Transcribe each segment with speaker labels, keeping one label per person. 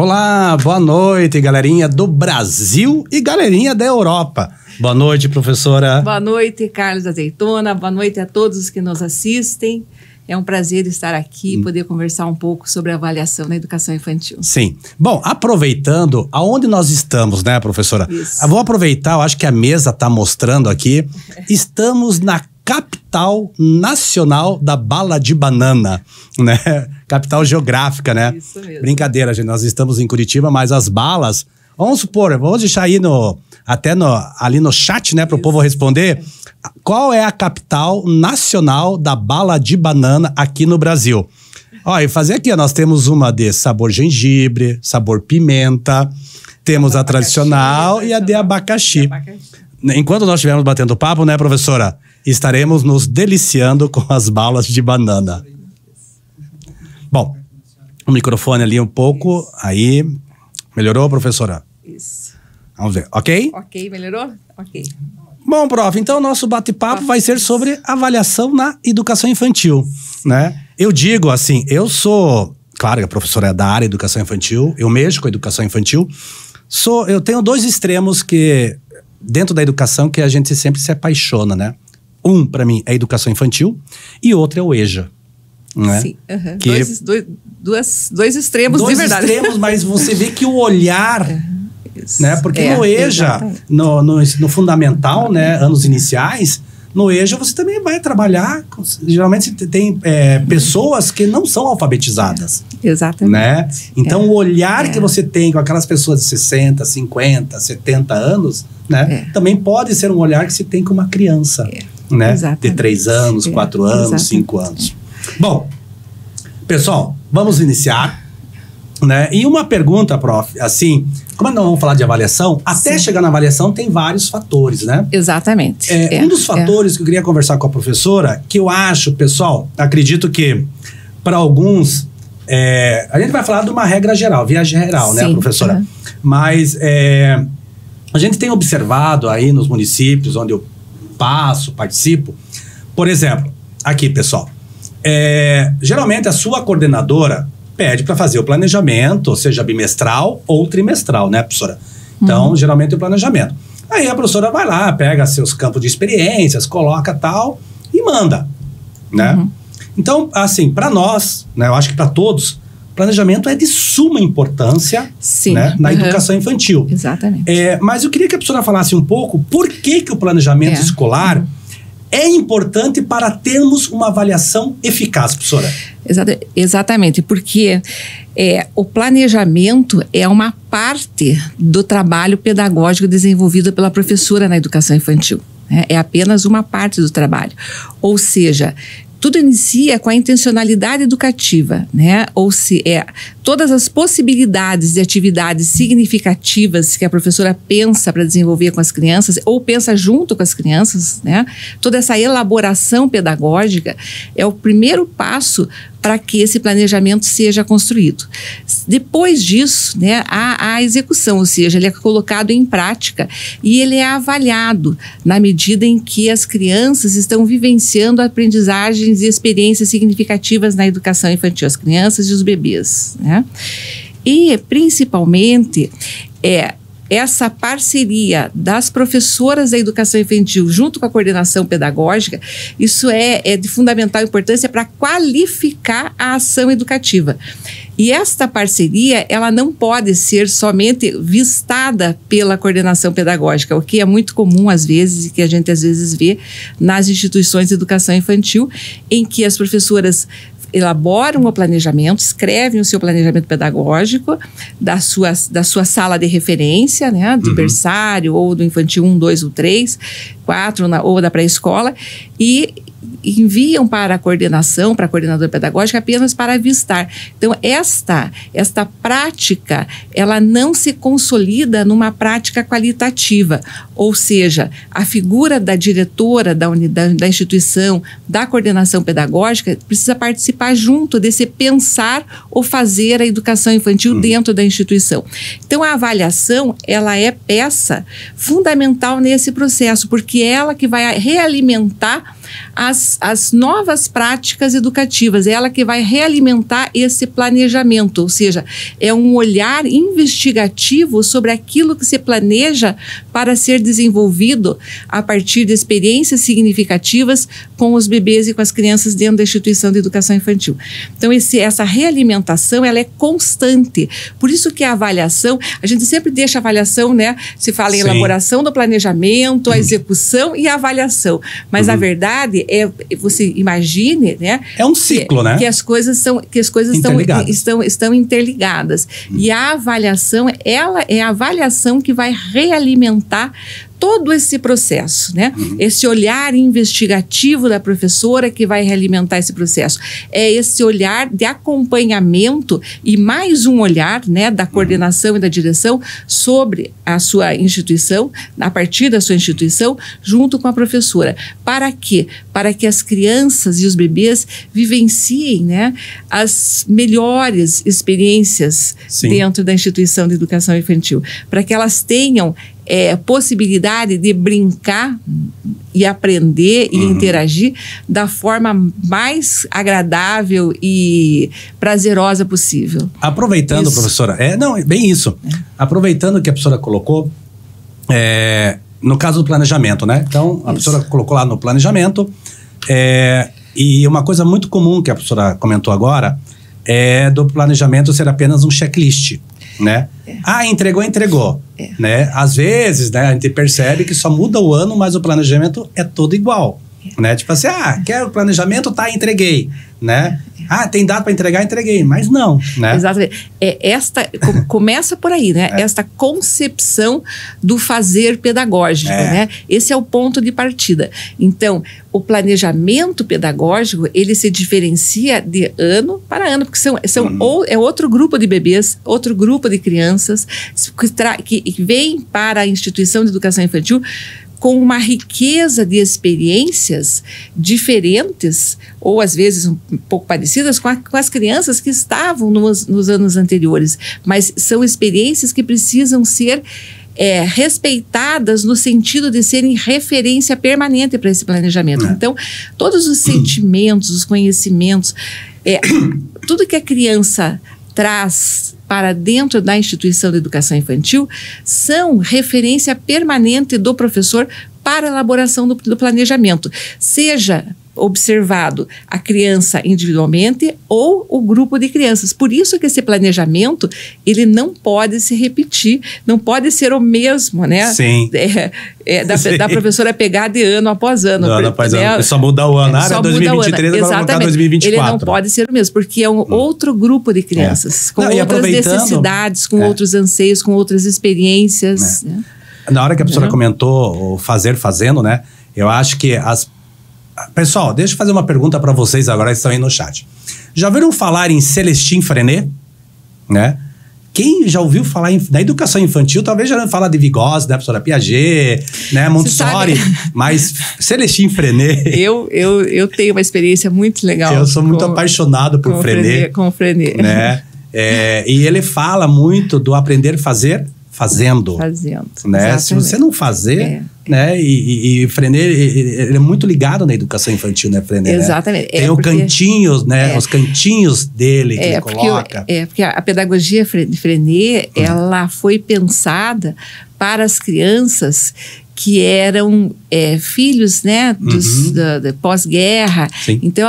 Speaker 1: Olá, boa noite, galerinha do Brasil e galerinha da Europa. Boa noite, professora.
Speaker 2: Boa noite, Carlos Azeitona. Boa noite a todos os que nos assistem. É um prazer estar aqui e poder conversar um pouco sobre a avaliação na educação infantil.
Speaker 1: Sim. Bom, aproveitando, aonde nós estamos, né, professora?
Speaker 2: Isso.
Speaker 1: Eu vou aproveitar, eu acho que a mesa está mostrando aqui. Estamos na capital nacional da bala de banana, né? Capital geográfica, né?
Speaker 2: Isso mesmo.
Speaker 1: Brincadeira, gente. Nós estamos em Curitiba, mas as balas... Vamos supor, vamos deixar aí ali no chat, né, para o povo responder. Qual é a capital nacional da bala de banana aqui no Brasil? Ó, e fazer aqui, ó, nós temos uma de sabor gengibre, sabor pimenta, temos a tradicional e a de abacaxi. Enquanto nós estivermos batendo papo, né, professora, estaremos nos deliciando com as balas de banana. Bom, o microfone ali um pouco, aí, melhorou, professora?
Speaker 2: Isso.
Speaker 1: Vamos ver, ok?
Speaker 2: Ok, melhorou? Ok.
Speaker 1: Bom, prof, então o nosso bate-papo vai ser sobre avaliação na educação infantil, né? Eu digo assim, eu sou... Claro que a professora é da área de educação infantil, eu mexo com a educação infantil. Eu tenho dois extremos que, dentro da educação, que a gente sempre se apaixona, né? Um, para mim, é a educação infantil e outro é o EJA. Né? Sim,
Speaker 2: que dois extremos de verdade.
Speaker 1: Dois extremos, mas você vê que o olhar... Né? Porque no EJA, no fundamental, né, anos iniciais, no EJA você também vai trabalhar, geralmente tem pessoas que não são alfabetizadas.
Speaker 2: Exatamente.
Speaker 1: Né? Então o olhar que você tem com aquelas pessoas de 60, 50, 70 anos, né, também pode ser um olhar que se tem com uma criança, né, de 3 anos, 4 anos, 5 anos. Bom, pessoal, vamos iniciar. Né? E uma pergunta, prof, assim, como nós vamos falar de avaliação, até chegar na avaliação tem vários fatores, né?
Speaker 2: Exatamente.
Speaker 1: Um dos fatores que eu queria conversar com a professora, que eu acho, pessoal, acredito que para alguns, a gente vai falar de uma regra geral, via geral, né, professora? Mas a gente tem observado aí nos municípios onde eu participo, por exemplo, aqui, pessoal, geralmente a sua coordenadora pede para fazer o planejamento, seja bimestral ou trimestral, né, professora? Então, geralmente o planejamento. Aí a professora vai lá, pega seus campos de experiências, coloca tal e manda, né? Então, assim, para nós, né, eu acho que para todos, planejamento é de suma importância, né, na educação infantil.
Speaker 2: Exatamente.
Speaker 1: Mas eu queria que a professora falasse um pouco por que o planejamento escolar é importante para termos uma avaliação eficaz, professora.
Speaker 2: Exatamente, porque o planejamento é uma parte do trabalho pedagógico desenvolvido pela professora na educação infantil. É apenas uma parte do trabalho. Ou seja, tudo inicia com a intencionalidade educativa, né? Todas as possibilidades de atividades significativas que a professora pensa para desenvolver com as crianças ou pensa junto com as crianças, né? Toda essa elaboração pedagógica é o primeiro passo para que esse planejamento seja construído. Depois disso, né, há a execução, ou seja, ele é colocado em prática e ele é avaliado na medida em que as crianças estão vivenciando aprendizagens e experiências significativas na educação infantil, as crianças e os bebês, né? E, principalmente, essa parceria das professoras da educação infantil junto com a coordenação pedagógica, isso é de fundamental importância para qualificar a ação educativa. E esta parceria, ela não pode ser somente vistada pela coordenação pedagógica, o que é muito comum às vezes e que a gente às vezes vê nas instituições de educação infantil, em que as professoras elaboram o planejamento, escrevem o seu planejamento pedagógico da sua sala de referência, né, de berçário ou do infantil 1, 2 ou 3, 4 ou da pré-escola, e enviam para a coordenação, para a coordenadora pedagógica, apenas para avistar. Então, esta prática, ela não se consolida numa prática qualitativa, ou seja, a figura da diretora da unidade, da instituição, da coordenação pedagógica, precisa participar junto desse pensar ou fazer a educação infantil dentro da instituição. Então, a avaliação, ela é peça fundamental nesse processo, porque é ela que vai realimentar as novas práticas educativas. É ela que vai realimentar esse planejamento, ou seja, é um olhar investigativo sobre aquilo que se planeja para ser desenvolvido a partir de experiências significativas com os bebês e com as crianças dentro da instituição de educação infantil. Então, essa realimentação, ela é constante. Por isso que a avaliação, a gente sempre deixa a avaliação, né? Se fala em elaboração do planejamento, a execução e a avaliação. Mas a verdade é, você imagine, né?
Speaker 1: É um ciclo, né?
Speaker 2: Que as coisas estão interligadas. E a avaliação, ela é a avaliação que vai realimentar todo esse processo, né? Esse olhar investigativo da professora que vai realimentar esse processo. É esse olhar de acompanhamento e mais um olhar, né, da coordenação e da direção sobre a sua instituição, a partir da sua instituição, junto com a professora. Para quê? Para que as crianças e os bebês vivenciem, né, as melhores experiências dentro da instituição de educação infantil. Para que elas tenham possibilidade de brincar e aprender e interagir da forma mais agradável e prazerosa possível.
Speaker 1: Aproveitando, professora, bem isso. Aproveitando que a professora colocou, no caso do planejamento, né? Então, a professora colocou lá no planejamento, e uma coisa muito comum que a professora comentou agora é do planejamento ser apenas um checklist, né? Entregou. Né? Às vezes, né, a gente percebe que só muda o ano, mas o planejamento é todo igual. Né? Tipo assim, quero o planejamento, entreguei. Né? Tem data para entregar, entreguei. Mas não. Né?
Speaker 2: Exatamente. Começa por aí, né? Esta concepção do fazer pedagógico. Né? Esse é o ponto de partida. Então, o planejamento pedagógico, ele se diferencia de ano para ano, porque é outro grupo de bebês, outro grupo de crianças que vem para a instituição de educação infantil com uma riqueza de experiências diferentes, ou às vezes um pouco parecidas com as crianças que estavam nos anos anteriores. Mas são experiências que precisam ser respeitadas no sentido de serem referência permanente para esse planejamento. Então, todos os sentimentos, os conhecimentos, tudo que a criança traz para dentro da instituição de educação infantil são referência permanente do professor para a elaboração do planejamento, seja observado a criança individualmente ou o grupo de crianças. Por isso que esse planejamento, ele não pode se repetir, não pode ser o mesmo, né?
Speaker 1: Sim.
Speaker 2: Da professora pegar de ano após ano.
Speaker 1: Ano após ano. Só muda o ano. 2023 agora colocar 2024.
Speaker 2: Ele não pode ser o mesmo, porque é um outro grupo de crianças, com outras necessidades, com outros anseios, com outras experiências. Né?
Speaker 1: Na hora que a professora comentou o fazendo, né? Eu acho que Pessoal, deixa eu fazer uma pergunta para vocês agora que estão aí no chat. Já ouviram falar em Celestine Freinet? Né? Quem já ouviu falar da educação infantil, talvez já não fala de Vygotsky, né, professora Piaget, né, Montessori, mas Celestine Freinet...
Speaker 2: Eu tenho uma experiência muito legal.
Speaker 1: Eu sou muito apaixonado por Freinet.
Speaker 2: Com Freinet.
Speaker 1: Né? E ele fala muito do aprender fazendo. Né? Se você não fazer... Né? E Freinet, ele é muito ligado na educação infantil, né, Freinet?
Speaker 2: Exatamente.
Speaker 1: Né? Tem cantinhos, né? Os cantinhos dele que ele coloca.
Speaker 2: Porque a pedagogia de Freinet, ela foi pensada para as crianças que eram filhos, né, da pós-guerra. Então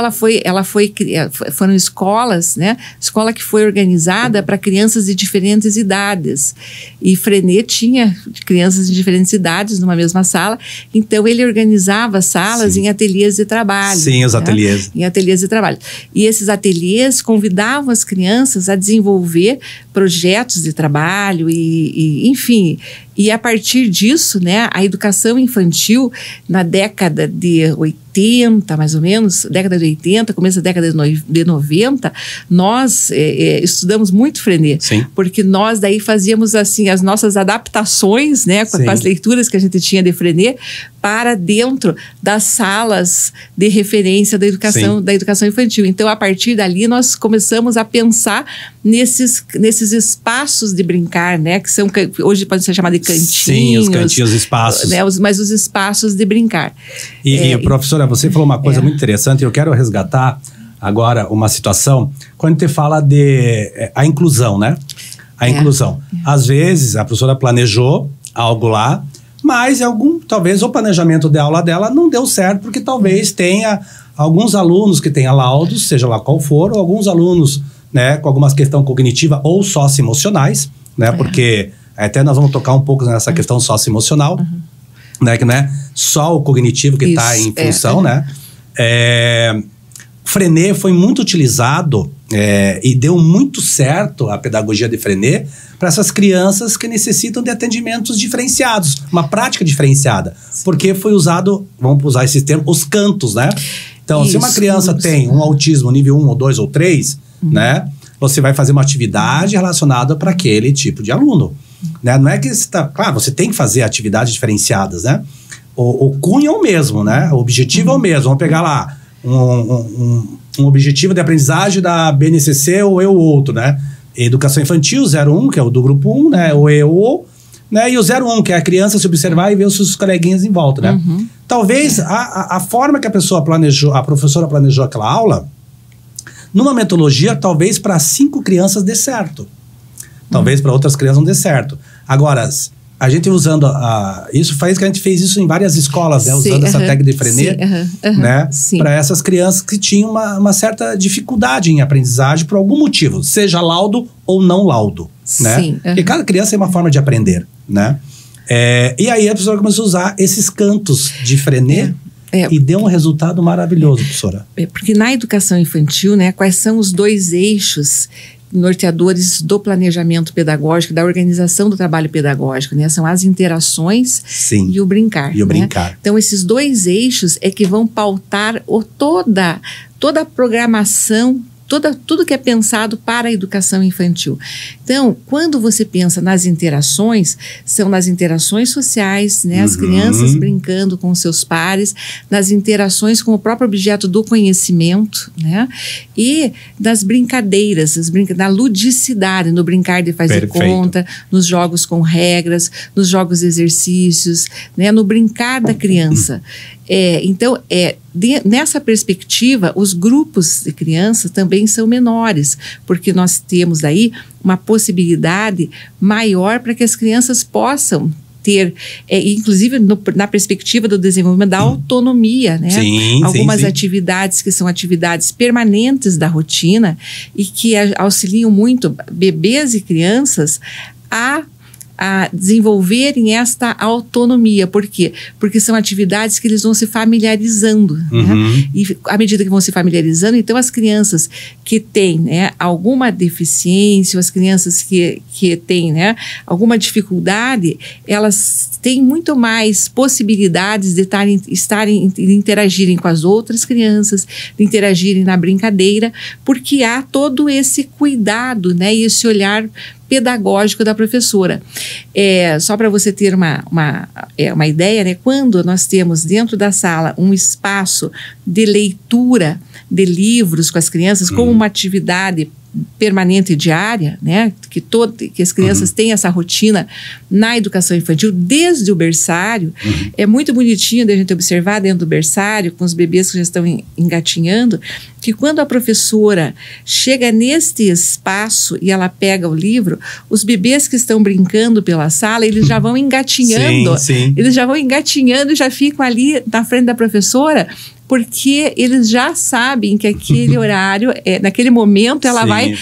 Speaker 2: foram escolas, né, escola que foi organizada para crianças de diferentes idades. E Freinet tinha crianças de diferentes idades numa mesma sala, então ele organizava salas em ateliês de trabalho.
Speaker 1: Sim, os ateliês.
Speaker 2: Em ateliês de trabalho. E esses ateliês convidavam as crianças a desenvolver projetos de trabalho enfim. E a partir disso, né, a educação infantil, na década de 80, mais ou menos, década de 80, começo da década de 90, nós estudamos muito Freinet.
Speaker 1: Sim.
Speaker 2: Porque nós daí fazíamos assim as nossas adaptações, né, com as leituras que a gente tinha de Freinet para dentro das salas de referência da educação infantil. Então, a partir dali, nós começamos a pensar nesses espaços de brincar, né, que são, hoje podem ser chamados de cantinhos.
Speaker 1: Sim, os cantinhos, espaços.
Speaker 2: Né, mas os espaços de brincar.
Speaker 1: E professora, Professora, você falou uma coisa muito interessante, eu quero resgatar agora uma situação, quando você fala de a inclusão, né? A inclusão. Às vezes, a professora planejou algo lá, mas talvez o planejamento de aula dela não deu certo, porque talvez tenha alguns alunos que tenham laudos, seja lá qual for, ou alguns alunos, né, com alguma questão cognitiva ou socioemocionais, né? Porque até nós vamos tocar um pouco nessa questão socioemocional, né? Que não é só o cognitivo que está em função, né? Freinet foi muito utilizado e deu muito certo a pedagogia de Freinet para essas crianças que necessitam de atendimentos diferenciados, uma prática diferenciada, porque foi usado, vamos usar esse termo, os cantos, né? Então, se uma criança tem um autismo nível 1 ou 2 ou 3, né? Você vai fazer uma atividade relacionada para aquele tipo de aluno, né? Não é que claro, você tem que fazer atividades diferenciadas, né? O cunho é o mesmo, né? O objetivo é o mesmo. Vamos pegar lá um objetivo de aprendizagem da BNCC ou eu outro, né? Educação infantil 01, que é o do grupo 1, né? O EO, né? E o 01, que é a criança se observar e ver os seus coleguinhas em volta, né? Talvez a forma que a professora planejou aquela aula, numa metodologia, talvez para 5 crianças dê certo. Talvez para outras crianças não dê certo. Agora, a gente usando isso faz que a gente fez isso em várias escolas, né? Usando essa técnica de Freinet, né? Para essas crianças que tinham uma certa dificuldade em aprendizagem por algum motivo, seja laudo ou não laudo, né? Porque cada criança tem uma forma de aprender, né? E aí a professora começou a usar esses cantos de Freinet e deu um resultado maravilhoso, professora.
Speaker 2: Porque na educação infantil, né? Quais são os 2 eixos norteadores do planejamento pedagógico, da organização do trabalho pedagógico, né? São as interações e o brincar.
Speaker 1: E o brincar.
Speaker 2: Então, esses 2 eixos é que vão pautar toda a programação, tudo que é pensado para a educação infantil. Então, quando você pensa nas interações, são nas interações sociais, né? As crianças brincando com seus pares, nas interações com o próprio objeto do conhecimento, né? E das brincadeiras, na ludicidade, no brincar de fazer conta, nos jogos com regras, nos jogos exercícios, né? No brincar da criança. Então, nessa perspectiva, os grupos de crianças também são menores, porque nós temos daí uma possibilidade maior para que as crianças possam ter, inclusive na perspectiva do desenvolvimento da autonomia, né? Algumas atividades que são atividades permanentes da rotina e que auxiliam muito bebês e crianças a desenvolverem esta autonomia. Por quê? Porque são atividades que eles vão se familiarizando, né? E à medida que vão se familiarizando, então as crianças que têm, né, alguma deficiência, as crianças que têm, né, alguma dificuldade, elas têm muito mais possibilidades de interagirem com as outras crianças, de interagirem na brincadeira, porque há todo esse cuidado, né, e esse olhar pedagógico da professora. Só para você ter uma ideia, né, quando nós temos dentro da sala um espaço de leitura de livros com as crianças, como uma atividade permanente e diária, né, que as crianças têm essa rotina na educação infantil desde o berçário. É muito bonitinho de a gente observar dentro do berçário, com os bebês que já estão engatinhando, que quando a professora chega neste espaço e ela pega o livro, os bebês que estão brincando pela sala, eles já vão engatinhando, eles já vão engatinhando e já ficam ali na frente da professora, porque eles já sabem que aquele horário, naquele momento, ela vai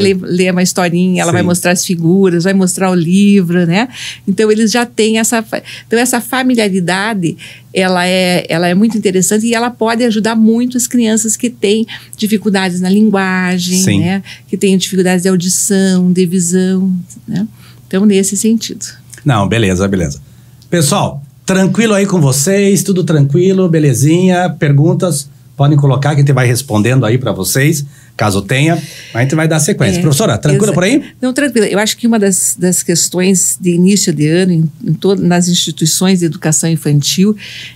Speaker 2: ler uma historinha, ela vai mostrar as figuras, vai mostrar o livro, né? Então, eles já têm essa familiaridade, ela é muito interessante e ela pode ajudar muito as crianças que têm dificuldades na linguagem, né? Que têm dificuldades de audição, de visão, né? Então, nesse sentido.
Speaker 1: Não, beleza. Pessoal, tranquilo aí com vocês, tudo tranquilo, belezinha, perguntas podem colocar que a gente vai respondendo aí para vocês, caso tenha, a gente vai dar sequência. Professora, tranquila por aí?
Speaker 2: Não, tranquila. Eu acho que uma das questões de início de ano nas instituições de educação infantil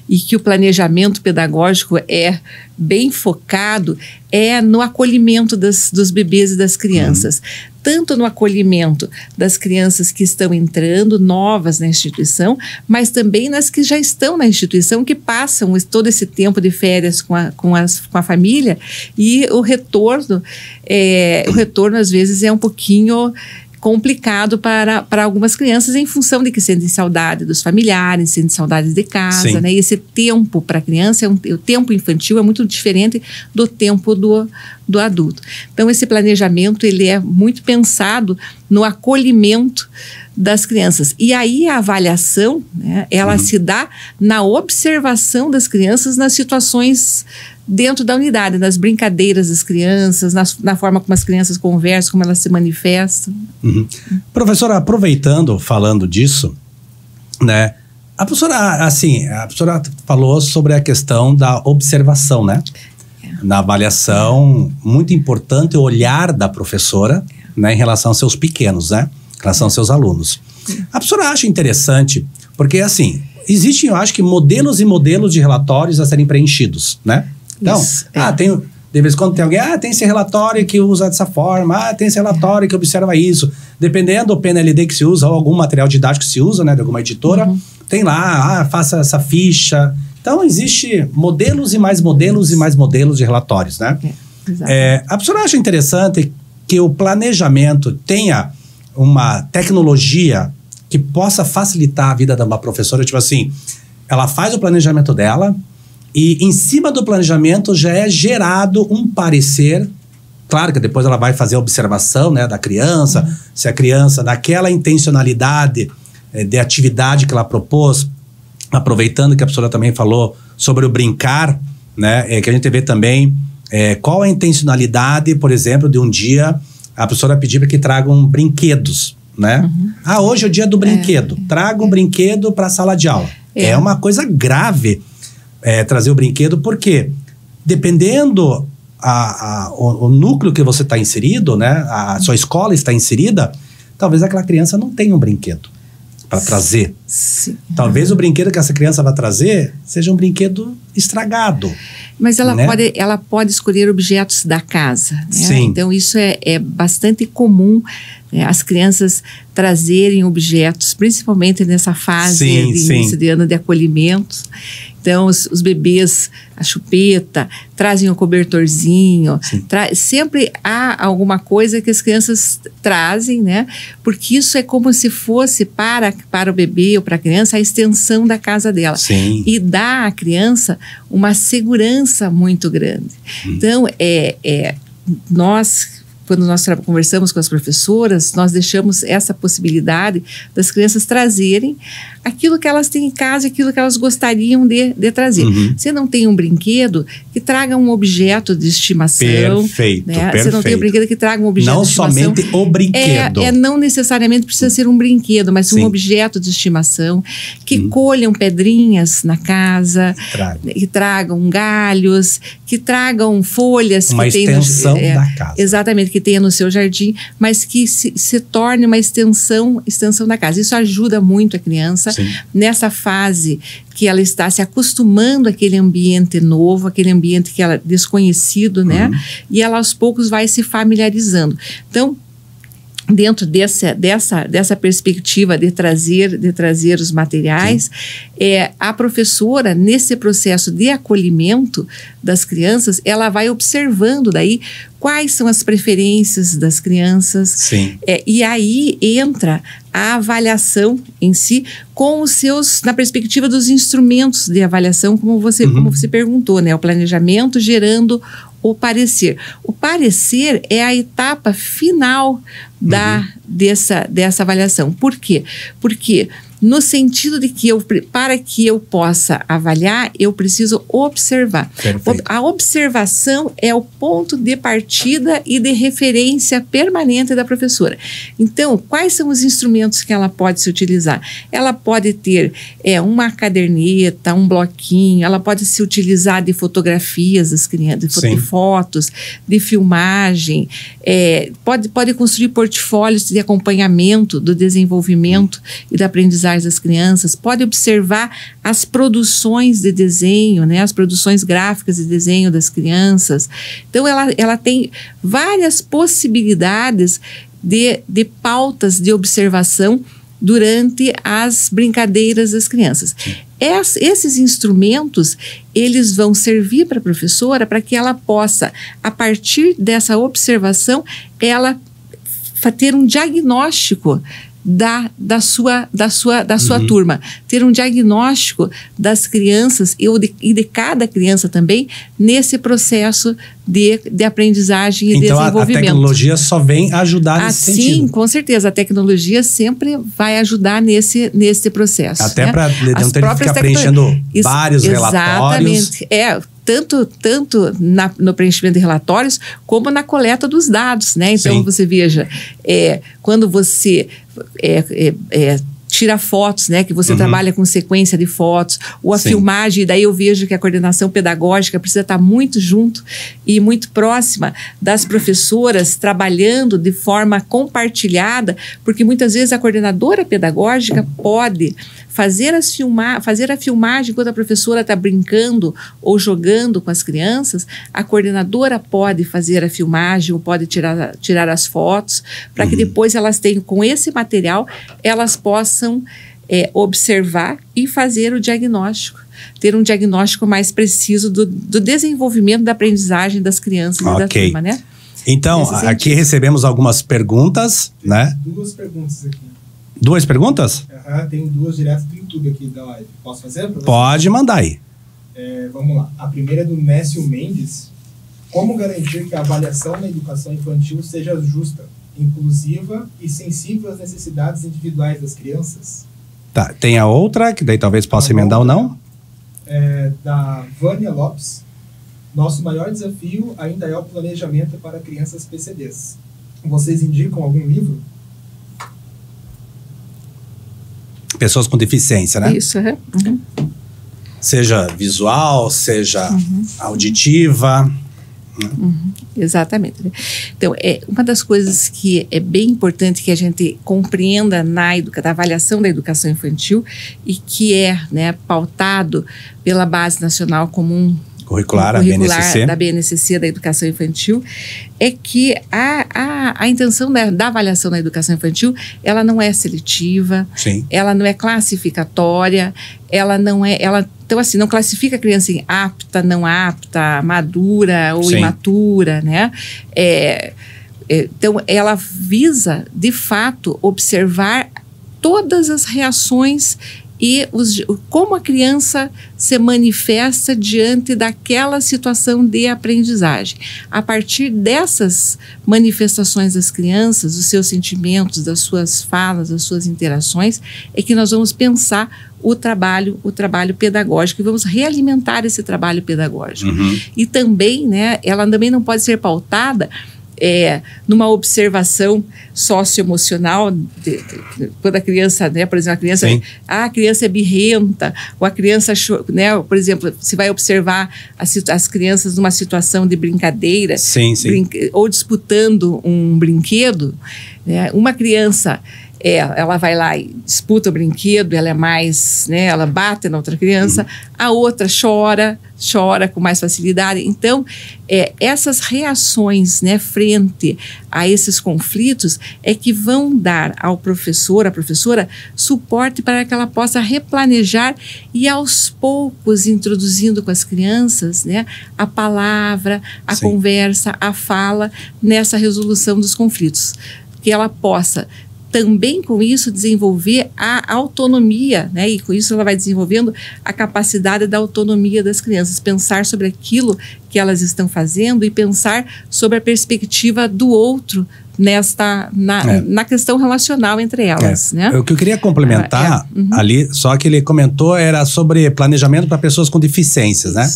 Speaker 2: e que o planejamento pedagógico é bem focado é no acolhimento dos bebês e das crianças. Tanto no acolhimento das crianças que estão entrando, novas na instituição, mas também nas que já estão na instituição, que passam todo esse tempo de férias com a família, e o retorno às vezes é um pouquinho complicado para algumas crianças, em função de que sentem saudade dos familiares, sentem saudades de casa, né? E esse tempo para a criança, o tempo infantil é muito diferente do tempo do adulto. Então, esse planejamento, ele é muito pensado no acolhimento das crianças. E aí a avaliação, né, ela se dá na observação das crianças nas situações dentro da unidade, nas brincadeiras das crianças, na forma como as crianças conversam, como elas se manifestam.
Speaker 1: Professora, aproveitando, falando disso, né, a professora falou sobre a questão da observação, né? Na avaliação, muito importante o olhar da professora, né, em relação aos seus pequenos, né? Em relação aos seus alunos. A professora acha interessante, porque assim, existem, eu acho que modelos e modelos de relatórios a serem preenchidos, né? Então, de vez em quando tem alguém, tem esse relatório que usa dessa forma, tem esse relatório que observa isso. Dependendo do PNLD que se usa, ou algum material didático que se usa, né, de alguma editora, tem lá, faça essa ficha. Então, existe modelos e mais modelos e mais modelos de relatórios, né? A professora acha interessante que o planejamento tenha uma tecnologia que possa facilitar a vida de uma professora, tipo assim, ela faz o planejamento dela, e em cima do planejamento já é gerado um parecer. Claro que depois ela vai fazer a observação, né, da criança, se a criança, naquela intencionalidade de atividade que ela propôs, aproveitando que a professora também falou sobre o brincar, né, que a gente vê também qual a intencionalidade, por exemplo, de um dia a professora pedir para que tragam brinquedos, né? Hoje é o dia do brinquedo, traga um brinquedo para a sala de aula. É uma coisa grave trazer o brinquedo, porque dependendo o núcleo que você está inserido, né, a sua escola está inserida, talvez aquela criança não tenha um brinquedo para trazer. Talvez o brinquedo que essa criança vai trazer seja um brinquedo estragado.
Speaker 2: Mas ela pode escolher objetos da casa, né? Então isso é bastante comum, né, as crianças trazerem objetos, principalmente nessa fase de início de ano de acolhimento. Então, os bebês, a chupeta, trazem um cobertorzinho. Sempre há alguma coisa que as crianças trazem, né? Porque isso é como se fosse para o bebê ou para a criança a extensão da casa dela. E dá à criança uma segurança muito grande. Então, quando nós conversamos com as professoras, nós deixamos essa possibilidade das crianças trazerem aquilo que elas têm em casa, aquilo que elas gostariam de trazer. Se não tem um brinquedo, que traga um objeto de estimação. Perfeito. Se não tem um brinquedo, que traga um objeto de estimação. Não somente o brinquedo. Não necessariamente precisa ser um brinquedo, mas um objeto de estimação, que colham pedrinhas na casa, que tragam galhos, que tragam folhas. Uma extensão da casa. Exatamente, que tenha no seu jardim, mas que se torne uma extensão da casa. Isso ajuda muito a criança nessa fase que ela está se acostumando àquele ambiente novo, aquele ambiente que ela é desconhecido, né? E ela aos poucos vai se familiarizando. Então, dentro dessa perspectiva de trazer os materiais, a professora, nesse processo de acolhimento das crianças, ela vai observando daí quais são as preferências das crianças. E aí entra a avaliação em si, com os seus, na perspectiva dos instrumentos de avaliação, como você perguntou, né? O planejamento gerando o parecer. O parecer é a etapa final dessa avaliação. Por quê? Porque no sentido de que para que eu possa avaliar, eu preciso observar. A observação é o ponto de partida e de referência permanente da professora. Então, quais são os instrumentos que ela pode se utilizar? Ela pode ter uma caderneta, um bloquinho, ela pode se utilizar de fotografias das crianças, de fotos, de filmagem, pode construir portfólios de acompanhamento do desenvolvimento e da aprendizagem aprendizagem das crianças, pode observar as produções de desenho, né, as produções gráficas de desenho das crianças. Então, ela tem várias possibilidades de pautas de observação durante as brincadeiras das crianças. Esses instrumentos, eles vão servir para a professora para que ela possa, a partir dessa observação, ela ter um diagnóstico da sua turma, ter um diagnóstico das crianças e de cada criança também nesse processo de aprendizagem e desenvolvimento.
Speaker 1: Então a tecnologia só vem ajudar nesse sentido.
Speaker 2: Sim, com certeza, a tecnologia sempre vai ajudar nesse processo.
Speaker 1: Até para não ter que ficar preenchendo vários relatórios.
Speaker 2: Exatamente, tanto no preenchimento de relatórios, como na coleta dos dados, né? Então, sim, você veja, quando você tira fotos, né? Que você trabalha com sequência de fotos, ou a filmagem, daí eu vejo que a coordenação pedagógica precisa estar muito junto e muito próxima das professoras, trabalhando de forma compartilhada, porque muitas vezes a coordenadora pedagógica pode fazer a filmagem quando a professora está brincando ou jogando com as crianças, a coordenadora pode fazer a filmagem ou pode tirar as fotos, para que depois elas tenham, com esse material, elas possam observar e fazer o diagnóstico, ter um diagnóstico mais preciso do desenvolvimento da aprendizagem das crianças e da turma, né?
Speaker 1: Então, aqui recebemos algumas perguntas, né?
Speaker 3: 2 perguntas aqui.
Speaker 1: 2 perguntas?
Speaker 3: Tem 2 direto do YouTube aqui da live. Posso fazer?
Speaker 1: Pode mandar aí.
Speaker 3: Vamos lá. A primeira é do Nécio Mendes. Como garantir que a avaliação na educação infantil seja justa, inclusiva e sensível às necessidades individuais das crianças?
Speaker 1: Tá, tem a outra, que daí talvez possa emendar ou não?
Speaker 3: Da Vânia Lopes. Nosso maior desafio ainda é o planejamento para crianças PCDs. Vocês indicam algum livro?
Speaker 1: Pessoas com deficiência, né?
Speaker 2: Isso,
Speaker 1: Seja visual, seja auditiva.
Speaker 2: Exatamente. Então, uma das coisas que é bem importante que a gente compreenda na avaliação da educação infantil e que né, pautado pela Base Nacional Comum
Speaker 1: Curricular
Speaker 2: da BNCC, da educação infantil, é que a intenção da avaliação da educação infantil, ela não é seletiva, ela não é classificatória, então assim, não classifica a criança em apta, não apta, madura ou imatura, né? Então, ela visa, de fato, observar todas as reações e como a criança se manifesta diante daquela situação de aprendizagem. A partir dessas manifestações das crianças, dos seus sentimentos, das suas falas, das suas interações, é que nós vamos pensar o trabalho pedagógico e vamos realimentar esse trabalho pedagógico. E também, né, ela também não pode ser pautada numa observação socioemocional, quando a criança, né, por exemplo, a criança é birrenta, ou a criança, né, por exemplo, você vai observar as crianças numa situação de brincadeira, ou disputando um brinquedo, né, uma criança ela vai lá e disputa o brinquedo, ela é mais, né, ela bate na outra criança, a outra chora com mais facilidade. Então, essas reações, né, frente a esses conflitos é que vão dar ao professor, à professora, suporte para que ela possa replanejar e aos poucos introduzindo com as crianças, né, a palavra, a conversa, a fala nessa resolução dos conflitos. Que ela possa também com isso desenvolver a autonomia, né? E com isso ela vai desenvolvendo a capacidade da autonomia das crianças, pensar sobre aquilo que elas estão fazendo e pensar sobre a perspectiva do outro na questão relacional entre elas, né?
Speaker 1: O que eu queria complementar ali, só que ele comentou, era sobre planejamento para pessoas com deficiências, né?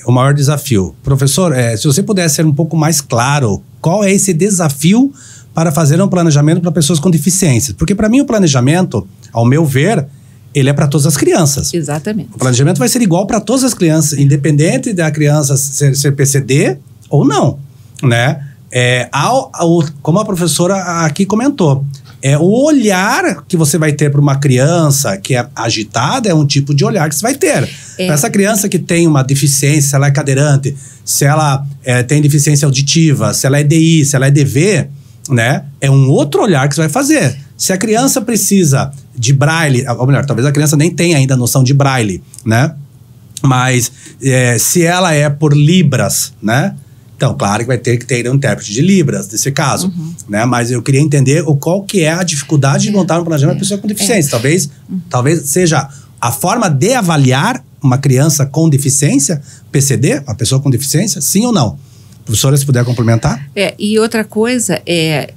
Speaker 1: O maior desafio. Professor, se você pudesse ser um pouco mais claro, qual é esse desafio para fazer um planejamento para pessoas com deficiências? Porque para mim o planejamento, ao meu ver, ele é para todas as crianças.
Speaker 2: Exatamente.
Speaker 1: O planejamento vai ser igual para todas as crianças, independente da criança ser PCD ou não, né? Como a professora aqui comentou, O olhar que você vai ter para uma criança que é agitada é um tipo de olhar que você vai ter. Essa criança que tem uma deficiência, se ela é cadeirante, se ela tem deficiência auditiva, se ela é DI, se ela é DV, né? É um outro olhar que você vai fazer. Se a criança precisa de braille, ou melhor, talvez a criança nem tenha ainda noção de braille, né? Mas se ela é por libras, né? Então, claro que vai ter que ter um intérprete de libras, nesse caso, né? Mas eu queria entender qual que é a dificuldade de montar um planejamento para pessoa com deficiência. Talvez seja a forma de avaliar uma criança com deficiência, PCD, uma pessoa com deficiência, sim ou não? Professora, se puder complementar.
Speaker 2: E outra coisa é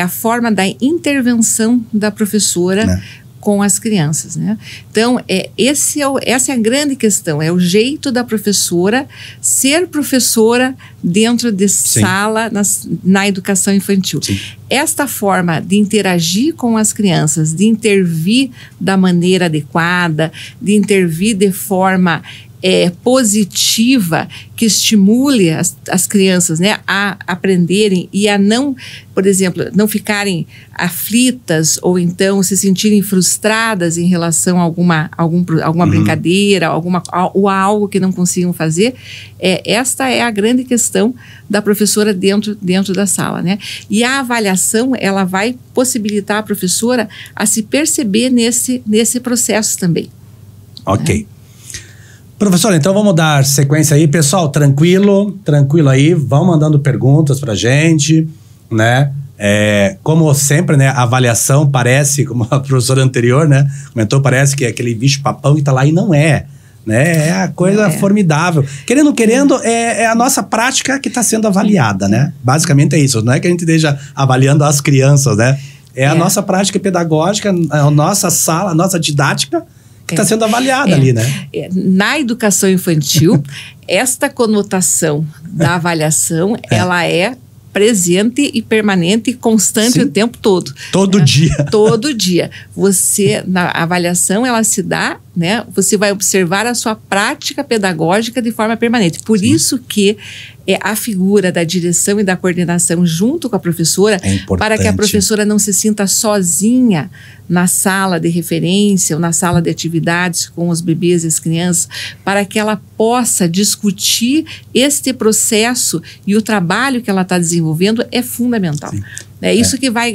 Speaker 2: a forma da intervenção da professora, né, com as crianças, né? Então, essa é a grande questão, é o jeito da professora ser professora dentro de sala na educação infantil. Sim. Esta forma de interagir com as crianças, de intervir da maneira adequada, de intervir de forma positiva, que estimule as crianças, né, a aprenderem e a não, por exemplo, não ficarem aflitas ou então se sentirem frustradas em relação a alguma brincadeira, ou a algo que não consigam fazer. Esta é a grande questão da professora dentro da sala, né? E a avaliação, ela vai possibilitar a professora a se perceber nesse processo também.
Speaker 1: Ok. Né? Professora, então vamos dar sequência aí. Pessoal, tranquilo aí. Vão mandando perguntas pra gente, né? Como sempre, né? A avaliação parece, como a professora anterior, né? Comentou, parece que é aquele bicho-papão que tá lá e não é. Né? É a coisa formidável. Querendo ou não querendo, é a nossa prática que está sendo avaliada, né? Basicamente é isso. Não é que a gente esteja avaliando as crianças, né? É a nossa prática pedagógica, a nossa sala, a nossa didática que está sendo avaliada ali, né?
Speaker 2: Na educação infantil, esta conotação da avaliação, ela é presente e permanente e constante o tempo todo.
Speaker 1: Todo dia.
Speaker 2: Todo dia. Na avaliação, ela se dá, né? Você vai observar a sua prática pedagógica de forma permanente. Por isso que a figura da direção e da coordenação junto com a professora, para que a professora não se sinta sozinha na sala de referência ou na sala de atividades com os bebês e as crianças, para que ela possa discutir este processo e o trabalho que ela está desenvolvendo é fundamental. Sim. É isso que vai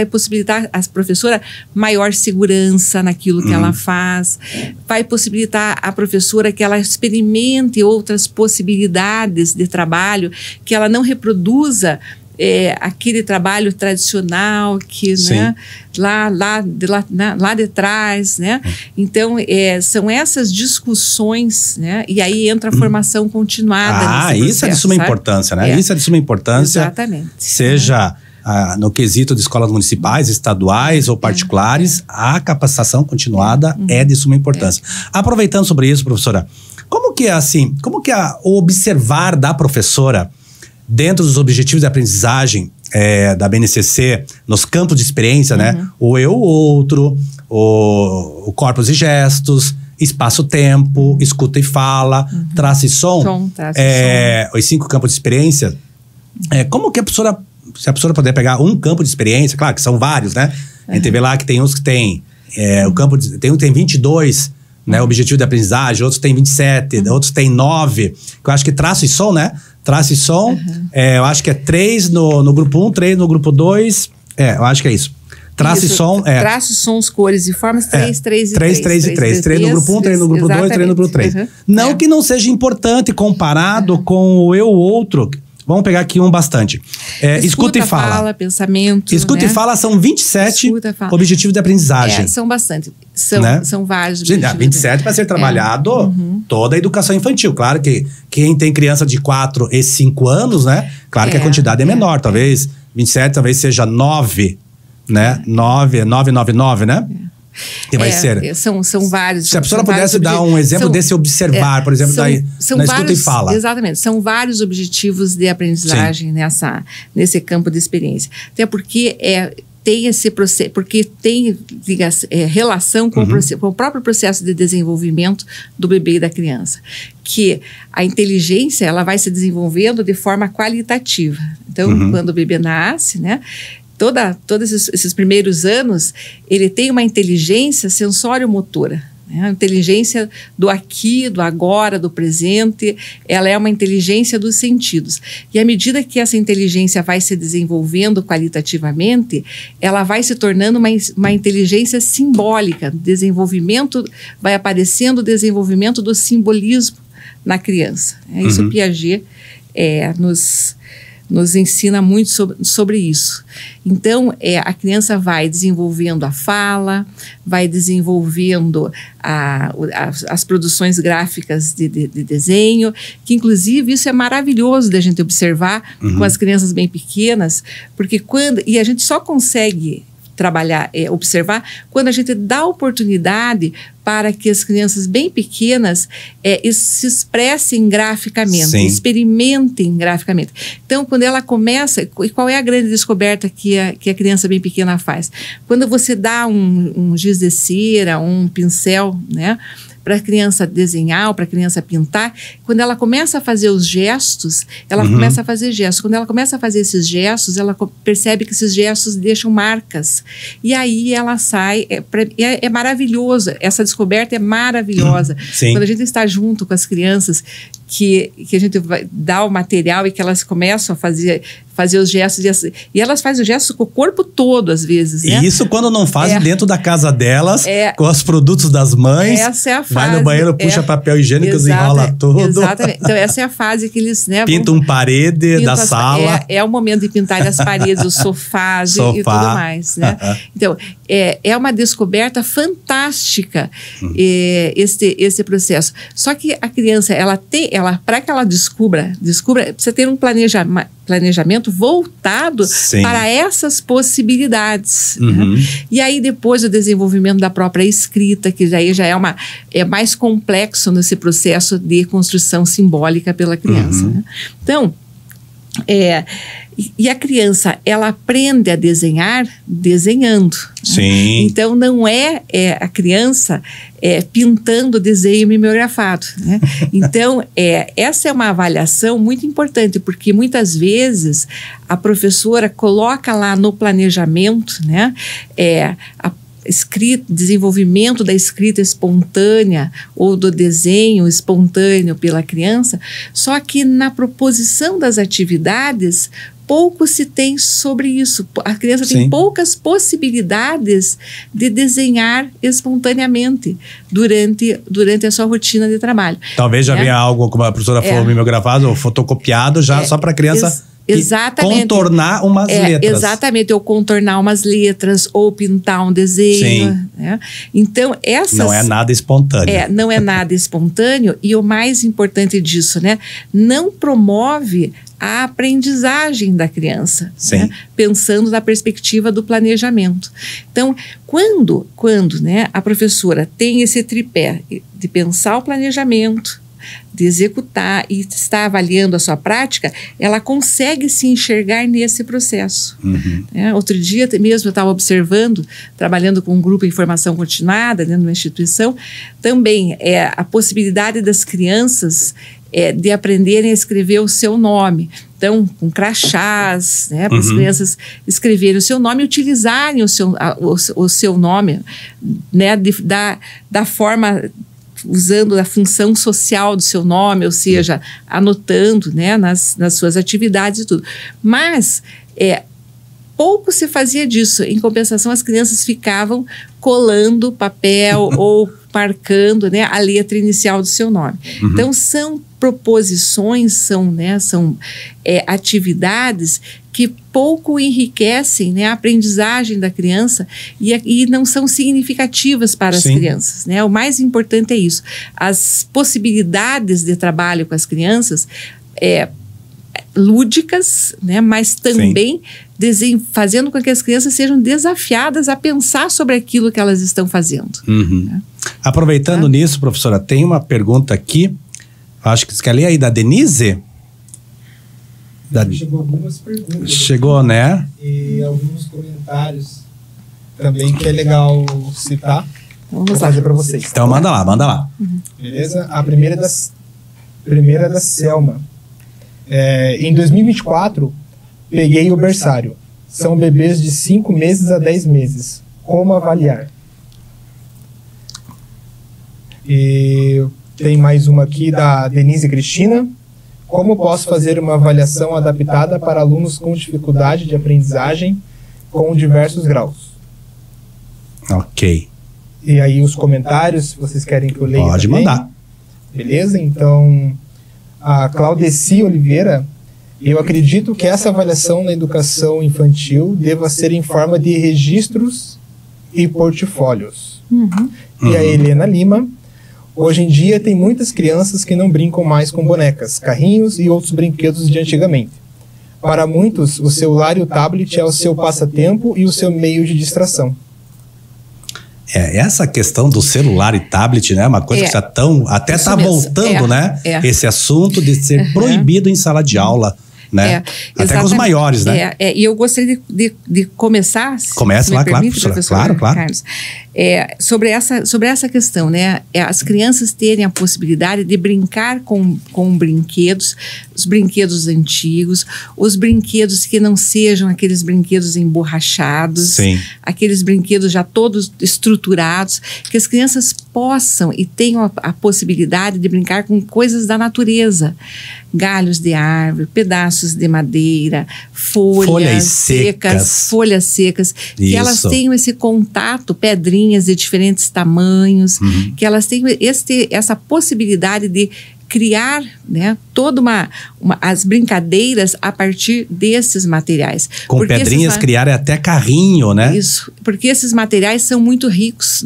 Speaker 2: possibilitar a professora maior segurança naquilo que ela faz, vai possibilitar a professora que ela experimente outras possibilidades de trabalho, que ela não reproduza aquele trabalho tradicional que, né, lá de trás, né? Então, são essas discussões, né? E aí entra a formação continuada.
Speaker 1: Isso é de suma importância, né? Isso é de suma importância.
Speaker 2: Exatamente.
Speaker 1: Seja no quesito de escolas municipais, estaduais ou particulares, a capacitação continuada é de suma importância. Aproveitando sobre isso, professora, como que o observar da professora dentro dos objetivos de aprendizagem da BNCC, nos campos de experiência, né? O eu, o outro, o corpos e gestos, espaço-tempo, escuta e fala, traço e som, os 5 campos de experiência. Como que se a professora puder pegar um campo de experiência, claro que são vários, né? A gente vê lá que tem uns que tem tem um que tem 22, né, objetivo de aprendizagem, outros tem 27, outros tem 9, que eu acho que traço e som, né? Traço e som, eu acho que é 3 no grupo 1, 3 no grupo 2, eu acho que é isso. Traço e som.
Speaker 2: Traços, sons, cores e formas, 3, 3 e 3.
Speaker 1: 3 e 3. 3 no grupo 1, 3 no grupo 2, 3 no grupo 3. Não que não seja importante comparado com o eu outro. Vamos pegar aqui bastante. Escuta e fala.
Speaker 2: Pensamento.
Speaker 1: Escuta e fala são 27 objetivos de aprendizagem.
Speaker 2: São bastante. São vários objetivos.
Speaker 1: 27 para ser trabalhado toda a educação infantil. Claro que quem tem criança de 4 e 5 anos, né? Claro que a quantidade é menor. Talvez 27, talvez seja 9, né? 9, 999, né? Que vai ser.
Speaker 2: São vários.
Speaker 1: Se a professora pudesse dar um exemplo desse observar, por exemplo, na escuta e fala.
Speaker 2: Exatamente. São vários objetivos de aprendizagem nesse campo de experiência. Até porque tem esse processo, porque tem relação com o próprio processo de desenvolvimento do bebê e da criança. Que a inteligência, ela vai se desenvolvendo de forma qualitativa. Então, quando o bebê nasce, né? todos esses primeiros anos, ele tem uma inteligência sensório-motora. A inteligência do aqui, do agora, do presente, ela é uma inteligência dos sentidos. E à medida que essa inteligência vai se desenvolvendo qualitativamente, ela vai se tornando uma inteligência simbólica. Vai aparecendo o desenvolvimento do simbolismo na criança. Isso Piaget nos ensina muito sobre isso. Então, a criança vai desenvolvendo a fala, vai desenvolvendo as produções gráficas de desenho, que inclusive isso é maravilhoso da gente observar com as crianças bem pequenas, porque e a gente só consegue trabalhar, observar, quando a gente dá oportunidade para que as crianças bem pequenas se expressem graficamente, experimentem graficamente. Então, quando ela começa, e qual é a grande descoberta que a criança bem pequena faz? Quando você dá um giz de cera, um pincel, né, para a criança desenhar ou para a criança pintar, quando ela começa a fazer os gestos, ela começa a fazer gestos. Quando ela começa a fazer esses gestos, ela percebe que esses gestos deixam marcas. E aí ela sai, é maravilhoso, essa descoberta é maravilhosa. Quando a gente está junto com as crianças, que a gente vai dar o material e que elas começam a fazer os gestos, e elas fazem os gestos com o corpo todo, às vezes, né?
Speaker 1: E isso quando não fazem dentro da casa delas, com os produtos das mães.
Speaker 2: Essa é a fase.
Speaker 1: Vai no banheiro, puxa papel higiênico, enrola tudo.
Speaker 2: Exatamente. Então, essa é a fase que eles, né,
Speaker 1: pintam parede da sala.
Speaker 2: É o momento de pintar as paredes, os sofás e tudo mais, né? Então, é uma descoberta fantástica esse processo. Só que a criança, para que ela descubra, precisa ter um planejamento voltado para essas possibilidades. Né? E aí, depois, o desenvolvimento da própria escrita, que daí já é mais complexo nesse processo de construção simbólica pela criança. Né? Então, e a criança, ela aprende a desenhar desenhando. Né? Então, não a criança pintando desenho mimeografado. Né? Então, essa é uma avaliação muito importante, porque muitas vezes a professora coloca lá no planejamento, né, desenvolvimento da escrita espontânea ou do desenho espontâneo pela criança, só que na proposição das atividades pouco se tem sobre isso. A criança tem poucas possibilidades de desenhar espontaneamente durante a sua rotina de trabalho.
Speaker 1: Talvez já venha algo, como a professora falou, mimeografado ou fotocopiado, já só para a criança...
Speaker 2: Exatamente.
Speaker 1: Contornar umas letras.
Speaker 2: Exatamente, ou contornar umas letras, ou pintar um desenho. Né? Então,
Speaker 1: não é nada espontâneo.
Speaker 2: Não é nada espontâneo, e o mais importante disso, né? Não promove a aprendizagem da criança, né? Pensando na perspectiva do planejamento. Então, quando né, a professora tem esse tripé de pensar o planejamento, de executar e está avaliando a sua prática, ela consegue se enxergar nesse processo. Outro dia mesmo eu estava observando, trabalhando com um grupo em formação continuada dentro de uma instituição, também a possibilidade das crianças de aprenderem a escrever o seu nome. Então, com crachás, né, para as crianças escreverem o seu nome e utilizarem o seu nome, né, da forma... usando a função social do seu nome, ou seja, anotando, né, nas suas atividades e tudo. Mas pouco se fazia disso. Em compensação, as crianças ficavam colando papel ou marcando, né, a letra inicial do seu nome. Então, são proposições, são atividades que pouco enriquecem, né, a aprendizagem da criança e não são significativas para as crianças. Né? O mais importante é isso. As possibilidades de trabalho com as crianças lúdicas, né, mas também fazendo com que as crianças sejam desafiadas a pensar sobre aquilo que elas estão fazendo. Né?
Speaker 1: Aproveitando nisso, professora, tem uma pergunta aqui, acho que você quer ler aí, da Denise?
Speaker 3: Chegou algumas perguntas.
Speaker 1: Chegou, né?
Speaker 3: E alguns comentários também que é legal citar. Vou fazer para vocês.
Speaker 1: Então manda lá.
Speaker 3: Beleza? A primeira é da Selma. Em 2024, peguei o berçário. São bebês de 5 meses a 10 meses. Como avaliar? E tem mais uma aqui da Denise Cristina. Como posso fazer uma avaliação adaptada para alunos com dificuldade de aprendizagem com diversos graus?
Speaker 1: Ok.
Speaker 3: E aí os comentários, se vocês querem que eu leia
Speaker 1: Pode
Speaker 3: também.
Speaker 1: mandar.
Speaker 3: Beleza? Então, a Claudeci Oliveira, eu acredito que essa avaliação na educação infantil deva ser em forma de registros e portfólios. E a Helena Lima, hoje em dia tem muitas crianças que não brincam mais com bonecas, carrinhos e outros brinquedos de antigamente. Para muitos, o celular e o tablet é o seu passatempo e o seu meio de distração.
Speaker 1: Essa questão do celular e tablet, né? Uma coisa que já estão... Até está voltando, né? Esse assunto de ser proibido em sala de aula, né? Até com os maiores, né?
Speaker 2: E eu gostaria de começar...
Speaker 1: Comece lá, claro, professora. Claro.
Speaker 2: Carlos, sobre essa questão, né? As crianças terem a possibilidade de brincar com brinquedos, os brinquedos antigos, os brinquedos que não sejam aqueles brinquedos emborrachados, aqueles brinquedos já todos estruturados, que as crianças possam e tenham a possibilidade de brincar com coisas da natureza, galhos de árvore, pedaços de madeira, folhas secas, que elas tenham esse contato, pedrinhas de diferentes tamanhos, que elas tenham essa possibilidade de criar, né, toda as brincadeiras a partir desses materiais.
Speaker 1: Com porque pedrinhas criar até carrinho, né?
Speaker 2: Isso, porque esses materiais são muito ricos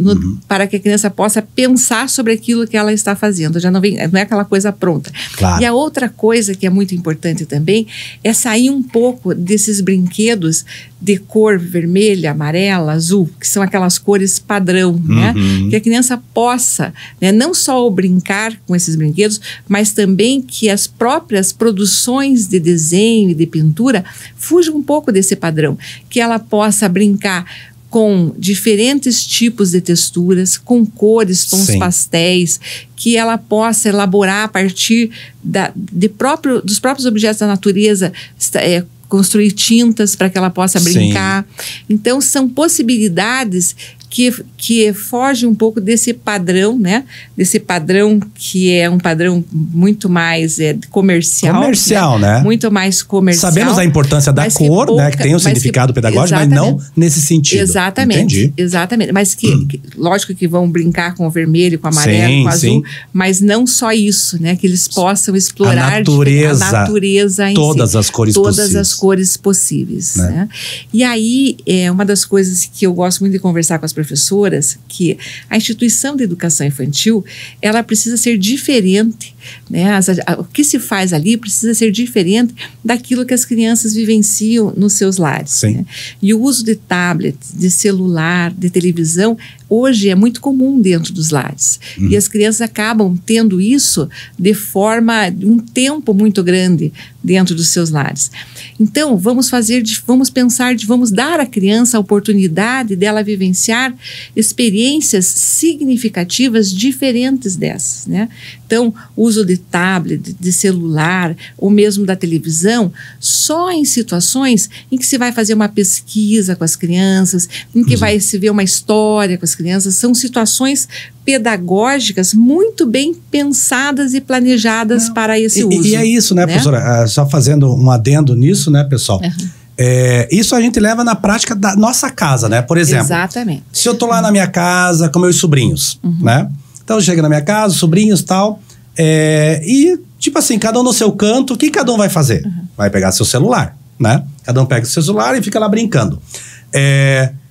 Speaker 2: para que a criança possa pensar sobre aquilo que ela está fazendo. Já não é aquela coisa pronta.
Speaker 1: Claro.
Speaker 2: E a outra coisa que é muito importante também é sair um pouco desses brinquedos de cor vermelha, amarela, azul, que são aquelas cores padrão, né? Que a criança possa, né, não só brincar com esses brinquedos, mas também que as próprias produções de desenho e de pintura fujam um pouco desse padrão, que ela possa brincar com diferentes tipos de texturas, com cores, tons pastéis, que ela possa elaborar a partir dos próprios objetos da natureza, construir tintas para que ela possa brincar. Então, são possibilidades que foge um pouco desse padrão, né? Desse padrão que é um padrão muito mais comercial.
Speaker 1: Comercial, né?
Speaker 2: Muito mais comercial.
Speaker 1: Sabemos a importância da cor, né? Que tem um significado pedagógico, mas não nesse sentido.
Speaker 2: Exatamente. Entendi. Exatamente. Mas lógico que vão brincar com o vermelho, com o amarelo, com o azul, mas não só isso, né? Que eles possam explorar a natureza em
Speaker 1: todas
Speaker 2: si,
Speaker 1: as cores
Speaker 2: todas
Speaker 1: possíveis.
Speaker 2: As cores possíveis, né? E aí, uma das coisas que eu gosto muito de conversar com as professoras, que a instituição de educação infantil, ela precisa ser diferente, né? O que se faz ali precisa ser diferente daquilo que as crianças vivenciam nos seus lares, né? E o uso de tablet, de celular, de televisão, hoje é muito comum dentro dos lares. E as crianças acabam tendo isso de um tempo muito grande dentro dos seus lares. Então, vamos dar à criança a oportunidade dela vivenciar experiências significativas diferentes dessas, né? Então, o uso de tablet, de celular, ou mesmo da televisão, só em situações em que se vai fazer uma pesquisa com as crianças, em que vai se ver uma história com as crianças, são situações pedagógicas muito bem pensadas e planejadas para esse uso.
Speaker 1: E é isso, né, professora? Só fazendo um adendo nisso, né, pessoal? Isso a gente leva na prática da nossa casa, né? Por exemplo, se eu tô lá na minha casa com meus sobrinhos, né? Então chega na minha casa, sobrinhos e tal, e tipo assim, cada um no seu canto, o que cada um vai fazer? Vai pegar seu celular, né? Cada um pega o seu celular e fica lá brincando.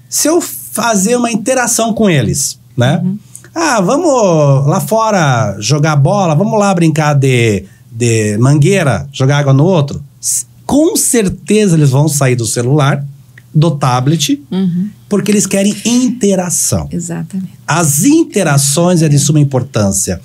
Speaker 1: Se eu fazer uma interação com eles, né? Vamos lá fora jogar bola, vamos lá brincar de mangueira, jogar água no outro. Com certeza eles vão sair do celular, do tablet, porque eles querem interação.
Speaker 2: Exatamente.
Speaker 1: As interações é de suma importância.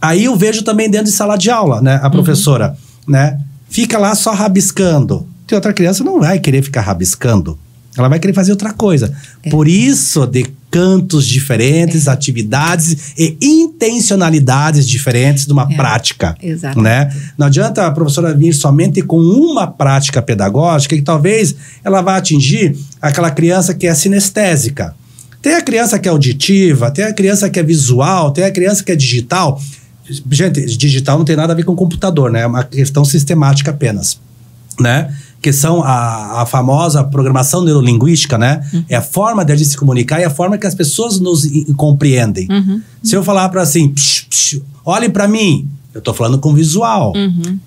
Speaker 1: Aí eu vejo também dentro de sala de aula, né? A professora, né? Fica lá só rabiscando. Tem outra criança não vai querer ficar rabiscando. Ela vai querer fazer outra coisa. Por isso, de cantos diferentes, atividades e intencionalidades diferentes de uma prática.
Speaker 2: Exatamente.
Speaker 1: Né? Não adianta a professora vir somente com uma prática pedagógica que talvez ela vá atingir aquela criança que é sinestésica. Tem a criança que é auditiva, tem a criança que é visual, tem a criança que é digital. Gente, digital não tem nada a ver com computador, né? É uma questão sistemática apenas, né? Que são a famosa programação neurolinguística, né? É a forma de a gente se comunicar e a forma que as pessoas nos compreendem. Se eu falar para assim, olhem para mim, eu tô falando com visual.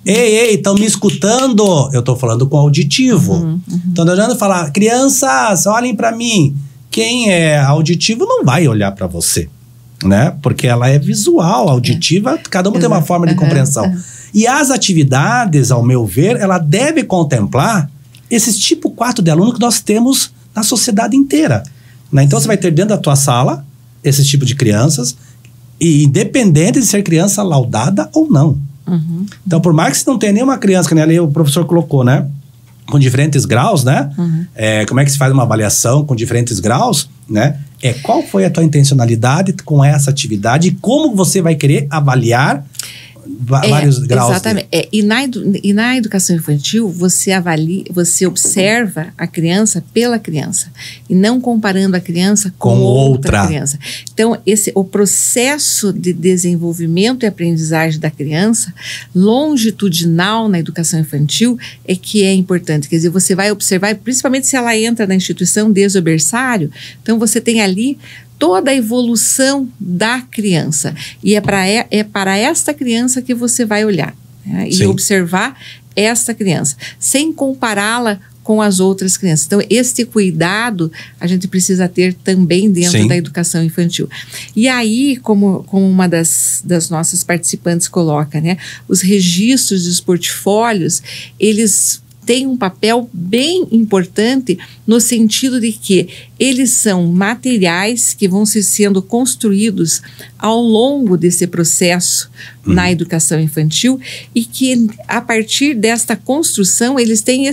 Speaker 1: Ei, estão me escutando? Eu tô falando com auditivo. Então, não adianta falar, crianças, olhem para mim. Quem é auditivo não vai olhar para você, né? Porque ela é visual, auditiva, cada uma tem uma forma de compreensão. E as atividades, ao meu ver, ela deve contemplar esses tipo 4 de aluno que nós temos na sociedade inteira, né? Então, você vai ter dentro da tua sala esse tipo de crianças, e independente de ser criança laudada ou não. Então, por mais que você não tenha nenhuma criança, que nem ali o professor colocou, né? Com diferentes graus, né? Como é que se faz uma avaliação com diferentes graus, né? Qual foi a tua intencionalidade com essa atividade e como você vai querer avaliar vários graus.
Speaker 2: Exatamente. E na educação infantil, você avalia, você observa a criança pela criança e não comparando a criança com outra criança. Então, o processo de desenvolvimento e aprendizagem da criança, longitudinal na educação infantil, é que é importante. Quer dizer, você vai observar, principalmente se ela entra na instituição desde o berçário, então você tem ali toda a evolução da criança. E é para esta criança que você vai olhar, né? E observar esta criança, sem compará-la com as outras crianças. Então, este cuidado a gente precisa ter também dentro da educação infantil. E aí, como uma das nossas participantes coloca, né? Os registros dos portfólios, eles tem um papel bem importante no sentido de que eles são materiais que vão sendo construídos ao longo desse processo na educação infantil e que, a partir desta construção, eles têm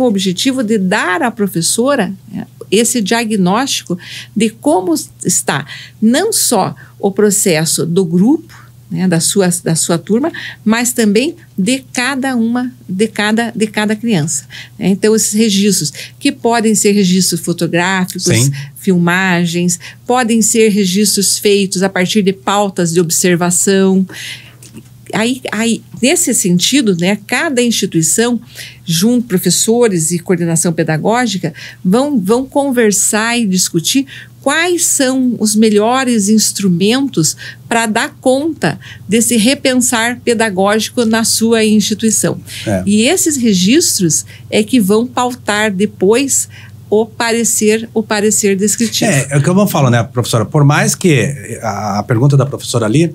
Speaker 2: o objetivo de dar à professora, né, esse diagnóstico de como está não só o processo do grupo, né, da sua turma, mas também de cada criança. Né? Então, esses registros, que podem ser registros fotográficos, filmagens, podem ser registros feitos a partir de pautas de observação. Aí, nesse sentido, né, cada instituição, junto professores e coordenação pedagógica, vão conversar e discutir quais são os melhores instrumentos para dar conta desse repensar pedagógico na sua instituição. E esses registros é que vão pautar depois o parecer descritivo. É
Speaker 1: o que eu falo, né, professora? Por mais que a pergunta da professora ali,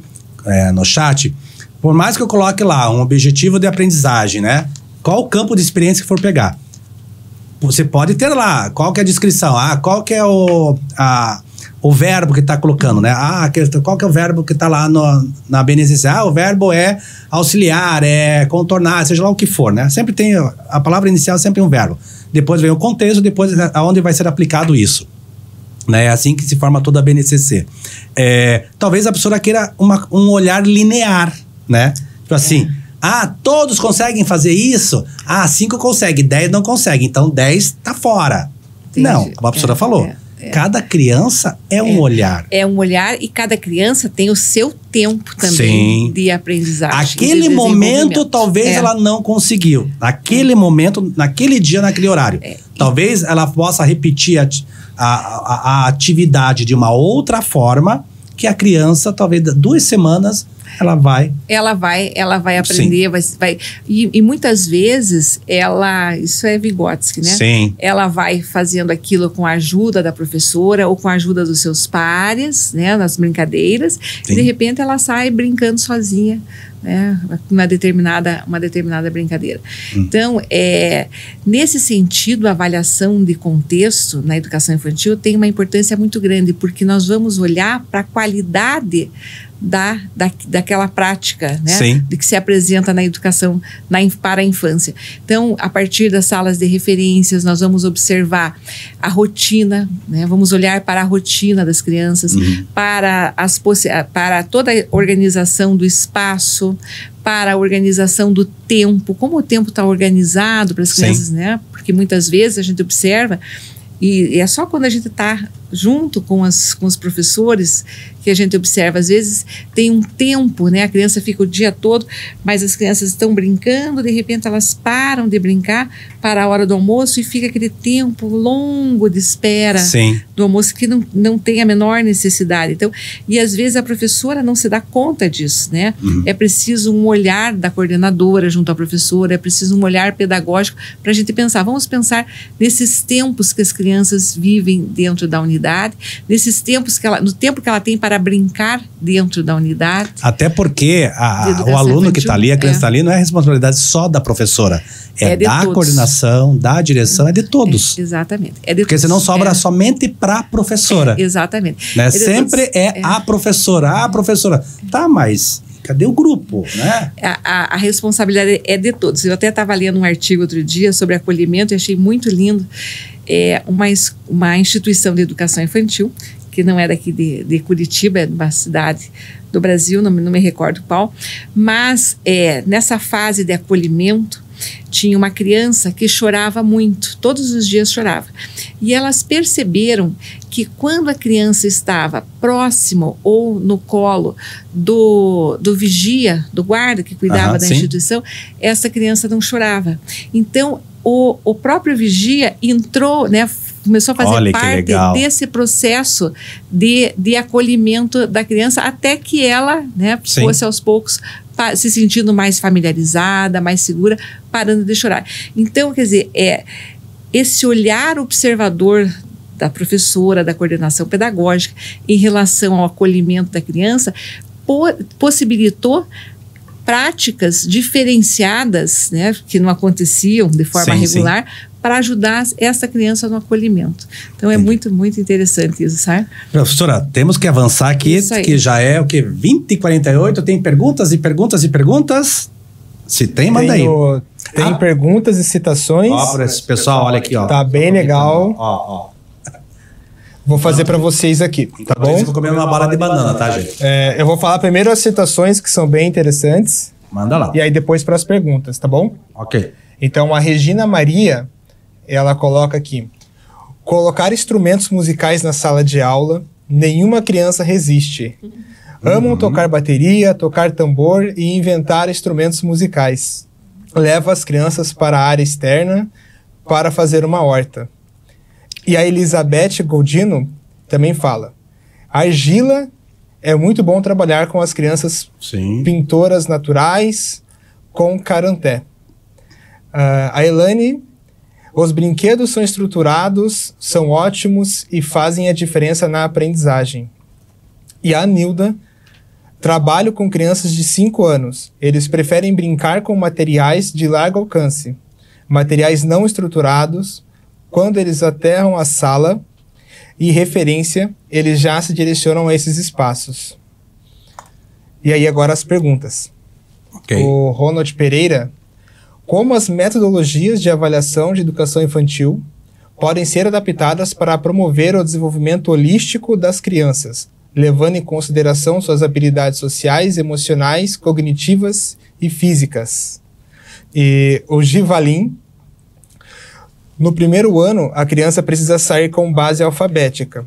Speaker 1: no chat, por mais que eu coloque lá um objetivo de aprendizagem, né? Qual o campo de experiência que for pegar? Você pode ter lá, qual que é a descrição? Qual que é o verbo que está colocando, né? Qual que é o verbo que está lá na BNCC? O verbo é auxiliar, é contornar, seja lá o que for, né? Sempre tem, a palavra inicial sempre é um verbo. Depois vem o contexto, depois aonde vai ser aplicado isso. Né? É assim que se forma toda a BNCC. Talvez a professora queira um olhar linear, né? Tipo assim, todos conseguem fazer isso? 5 conseguem, 10 não conseguem, então 10 tá fora. Entendi. Não, como a professora falou, cada criança é um olhar. É um olhar
Speaker 2: e cada criança tem o seu tempo também de aprendizagem.
Speaker 1: Aquele momento, talvez ela não conseguiu. Naquele momento, naquele dia, naquele horário. Talvez ela possa repetir a atividade de uma outra forma que a criança, talvez 2 semanas, ela vai aprender, e muitas vezes isso é Vygotsky, né? Sim.
Speaker 2: Ela vai fazendo aquilo com a ajuda da professora ou com a ajuda dos seus pares, né, nas brincadeiras, e de repente ela sai brincando sozinha, né, uma determinada brincadeira. Então, nesse sentido, a avaliação de contexto na educação infantil tem uma importância muito grande, porque nós vamos olhar para a qualidade daquela prática, né?
Speaker 1: Sim.
Speaker 2: De que se apresenta na educação para a infância. Então, a partir das salas de referências, nós vamos observar a rotina, né? Vamos olhar para a rotina das crianças, para toda a organização do espaço, para a organização do tempo, como o tempo está organizado para as crianças, né? Porque muitas vezes a gente observa, e é só quando a gente está junto com os professores que a gente observa. Às vezes tem um tempo, né? A criança fica o dia todo, mas as crianças estão brincando, de repente elas param de brincar para a hora do almoço e fica aquele tempo longo de espera do almoço que não tem a menor necessidade. Então, e às vezes a professora não se dá conta disso, né? É preciso um olhar da coordenadora junto à professora, é preciso um olhar pedagógico para a gente pensar. Vamos pensar nesses tempos que as crianças vivem dentro da unidade, nesses tempos no tempo que ela tem para brincar dentro da unidade.
Speaker 1: Até porque o aluno que está ali, a criança está ali, não é responsabilidade só da professora. É da todos. Coordenação, da direção, é de todos.
Speaker 2: Exatamente.
Speaker 1: Porque senão sobra somente para a professora.
Speaker 2: Exatamente.
Speaker 1: Né? Sempre a professora. A professora. Tá, mas cadê o grupo, né?
Speaker 2: A responsabilidade é de todos. Eu até estava lendo um artigo outro dia sobre acolhimento e achei muito lindo. É uma instituição de educação infantil, que não é daqui de Curitiba, é de uma cidade do Brasil, não me recordo qual, mas nessa fase de acolhimento tinha uma criança que chorava muito, todos os dias chorava. E elas perceberam que quando a criança estava próximo ou no colo do vigia, do guarda que cuidava da instituição, essa criança não chorava. Então, o próprio vigia entrou, né, começou a fazer parte desse processo de acolhimento da criança até que ela, né, fosse aos poucos se sentindo mais familiarizada, mais segura, parando de chorar. Então, quer dizer, esse olhar observador da professora, da coordenação pedagógica em relação ao acolhimento da criança possibilitou práticas diferenciadas, né, que não aconteciam de forma regular, para ajudar essa criança no acolhimento. Então é muito, muito interessante isso, sabe?
Speaker 1: Professora, temos que avançar aqui, que já é o que? 20h48, tem perguntas e perguntas e perguntas? Se tem, manda aí.
Speaker 4: Tem perguntas e citações.
Speaker 1: Ó, para esse pessoal, olha aqui, ó.
Speaker 4: Tá bem legal. Ó. Vou fazer para vocês aqui, tá bom?
Speaker 1: Eu vou comer uma bala de banana, tá, gente?
Speaker 4: Eu vou falar primeiro as citações que são bem interessantes.
Speaker 1: Manda lá.
Speaker 4: E aí depois para as perguntas, tá bom?
Speaker 1: Ok.
Speaker 4: Então a Regina Maria, ela coloca aqui: colocar instrumentos musicais na sala de aula, nenhuma criança resiste. Amam tocar bateria, tocar tambor e inventar instrumentos musicais. Leva as crianças para a área externa para fazer uma horta. E a Elizabeth Goldino também fala: argila é muito bom trabalhar com as crianças pintoras naturais com caranté. A Elane: os brinquedos são estruturados, são ótimos e fazem a diferença na aprendizagem. E a Nilda: trabalho com crianças de 5 anos. Eles preferem brincar com materiais de largo alcance, materiais não estruturados. Quando eles aterram a sala e referência, eles já se direcionam a esses espaços. E aí agora as perguntas. O Ronald Pereira: como as metodologias de avaliação de educação infantil podem ser adaptadas para promover o desenvolvimento holístico das crianças, levando em consideração suas habilidades sociais, emocionais, cognitivas e físicas? E o Givalim: no primeiro ano, a criança precisa sair com base alfabética.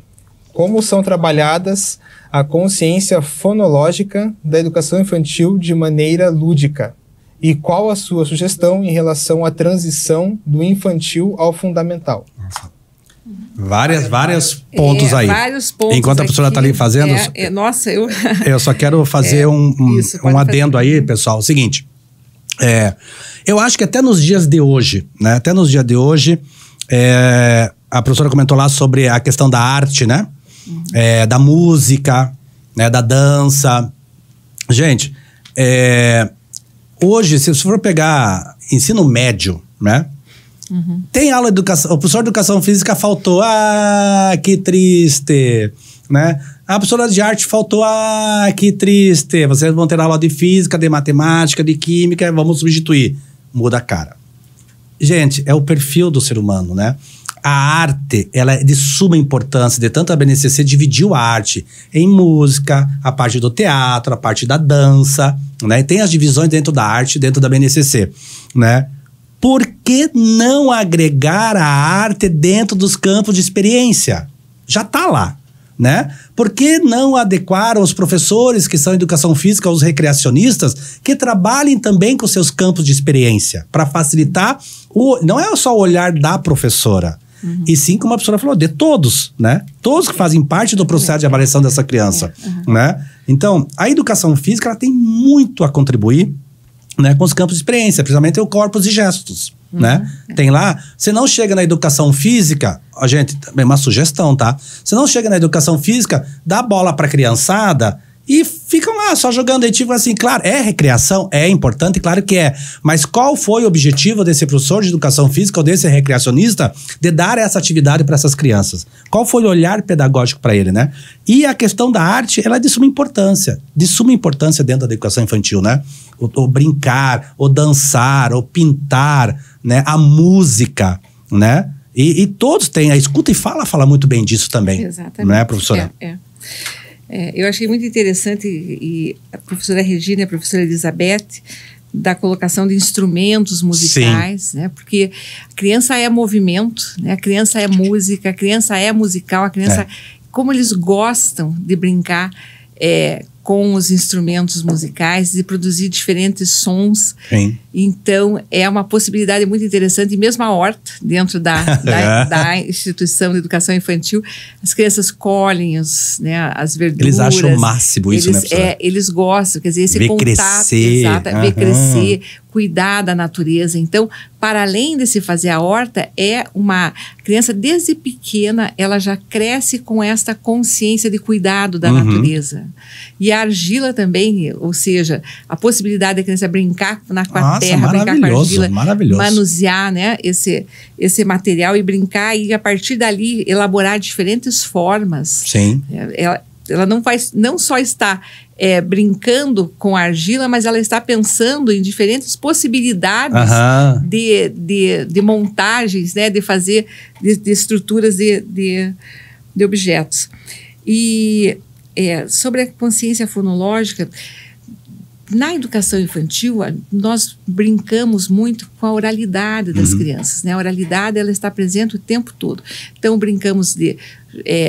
Speaker 4: Como são trabalhadas a consciência fonológica da educação infantil de maneira lúdica? E qual a sua sugestão em relação à transição do infantil ao fundamental?
Speaker 1: Vários pontos aí.
Speaker 2: Vários pontos.
Speaker 1: Enquanto a professora está ali fazendo... eu só quero fazer um adendo aí, pessoal. O seguinte... eu acho que até nos dias de hoje, né? Até nos dias de hoje, a professora comentou lá sobre a questão da arte, né? Da música, né? Da dança. Gente, hoje, se você for pegar ensino médio, né? Tem aula de educação, o professor de educação física faltou. Ah, que triste, né? A professora de arte faltou, que triste, vocês vão ter aula de física, de matemática, de química, vamos substituir. Muda a cara. Gente, é o perfil do ser humano, né? A arte, ela é de suma importância, de tanto a BNCC dividiu a arte em música, a parte do teatro, a parte da dança, né? E tem as divisões dentro da arte, dentro da BNCC, né? Por que não agregar a arte dentro dos campos de experiência? Já tá lá, né? Por que não adequar os professores que são educação física, os recreacionistas, que trabalhem também com seus campos de experiência, para facilitar não é só o olhar da professora, e sim, como a professora falou, de todos, né? Todos que fazem parte do processo de avaliação dessa criança, né? Então, a educação física, ela tem muito a contribuir, né, com os campos de experiência, principalmente o corpos e gestos, né? Tem lá, você não chega na educação física, gente, também uma sugestão, tá? Você não chega na educação física, dá bola pra criançada e ficam lá só jogando. E tipo assim, claro, é recreação, é importante, claro que é. Mas qual foi o objetivo desse professor de educação física ou desse recreacionista de dar essa atividade para essas crianças? Qual foi o olhar pedagógico para ele, né? E a questão da arte, ela é de suma importância dentro da educação infantil, né? O brincar, o dançar, o pintar, né? A música, né? E todos têm, a escuta e fala muito bem disso também.
Speaker 2: Exatamente.
Speaker 1: Né, professora?
Speaker 2: Eu achei muito interessante, e a professora Regina e a professora Elizabeth, da colocação de instrumentos musicais, né? Porque a criança é movimento, né? A criança é música, a criança é musical, a criança... Como eles gostam de brincar com os instrumentos musicais, de produzir diferentes sons. Sim. Então, é uma possibilidade muito interessante. E mesmo a horta, dentro da instituição de educação infantil, as crianças colhem as verduras. Eles acham o máximo isso, né, professora? Eles gostam, quer dizer, esse
Speaker 1: ver
Speaker 2: contato.
Speaker 1: Crescer.
Speaker 2: Ver crescer, cuidar da natureza. Então, para além de se fazer a horta, uma criança desde pequena, ela já cresce com esta consciência de cuidado da natureza. E a argila também, ou seja, a possibilidade da criança brincar com a terra, brincar com a argila, manusear, né, esse material e brincar, e a partir dali elaborar diferentes formas.
Speaker 1: Sim.
Speaker 2: Ela não só está brincando com a argila, mas ela está pensando em diferentes possibilidades de montagens, né, de fazer de estruturas de objetos. E sobre a consciência fonológica, na educação infantil, nós brincamos muito com a oralidade das crianças, né? A oralidade, ela está presente o tempo todo. Então, brincamos de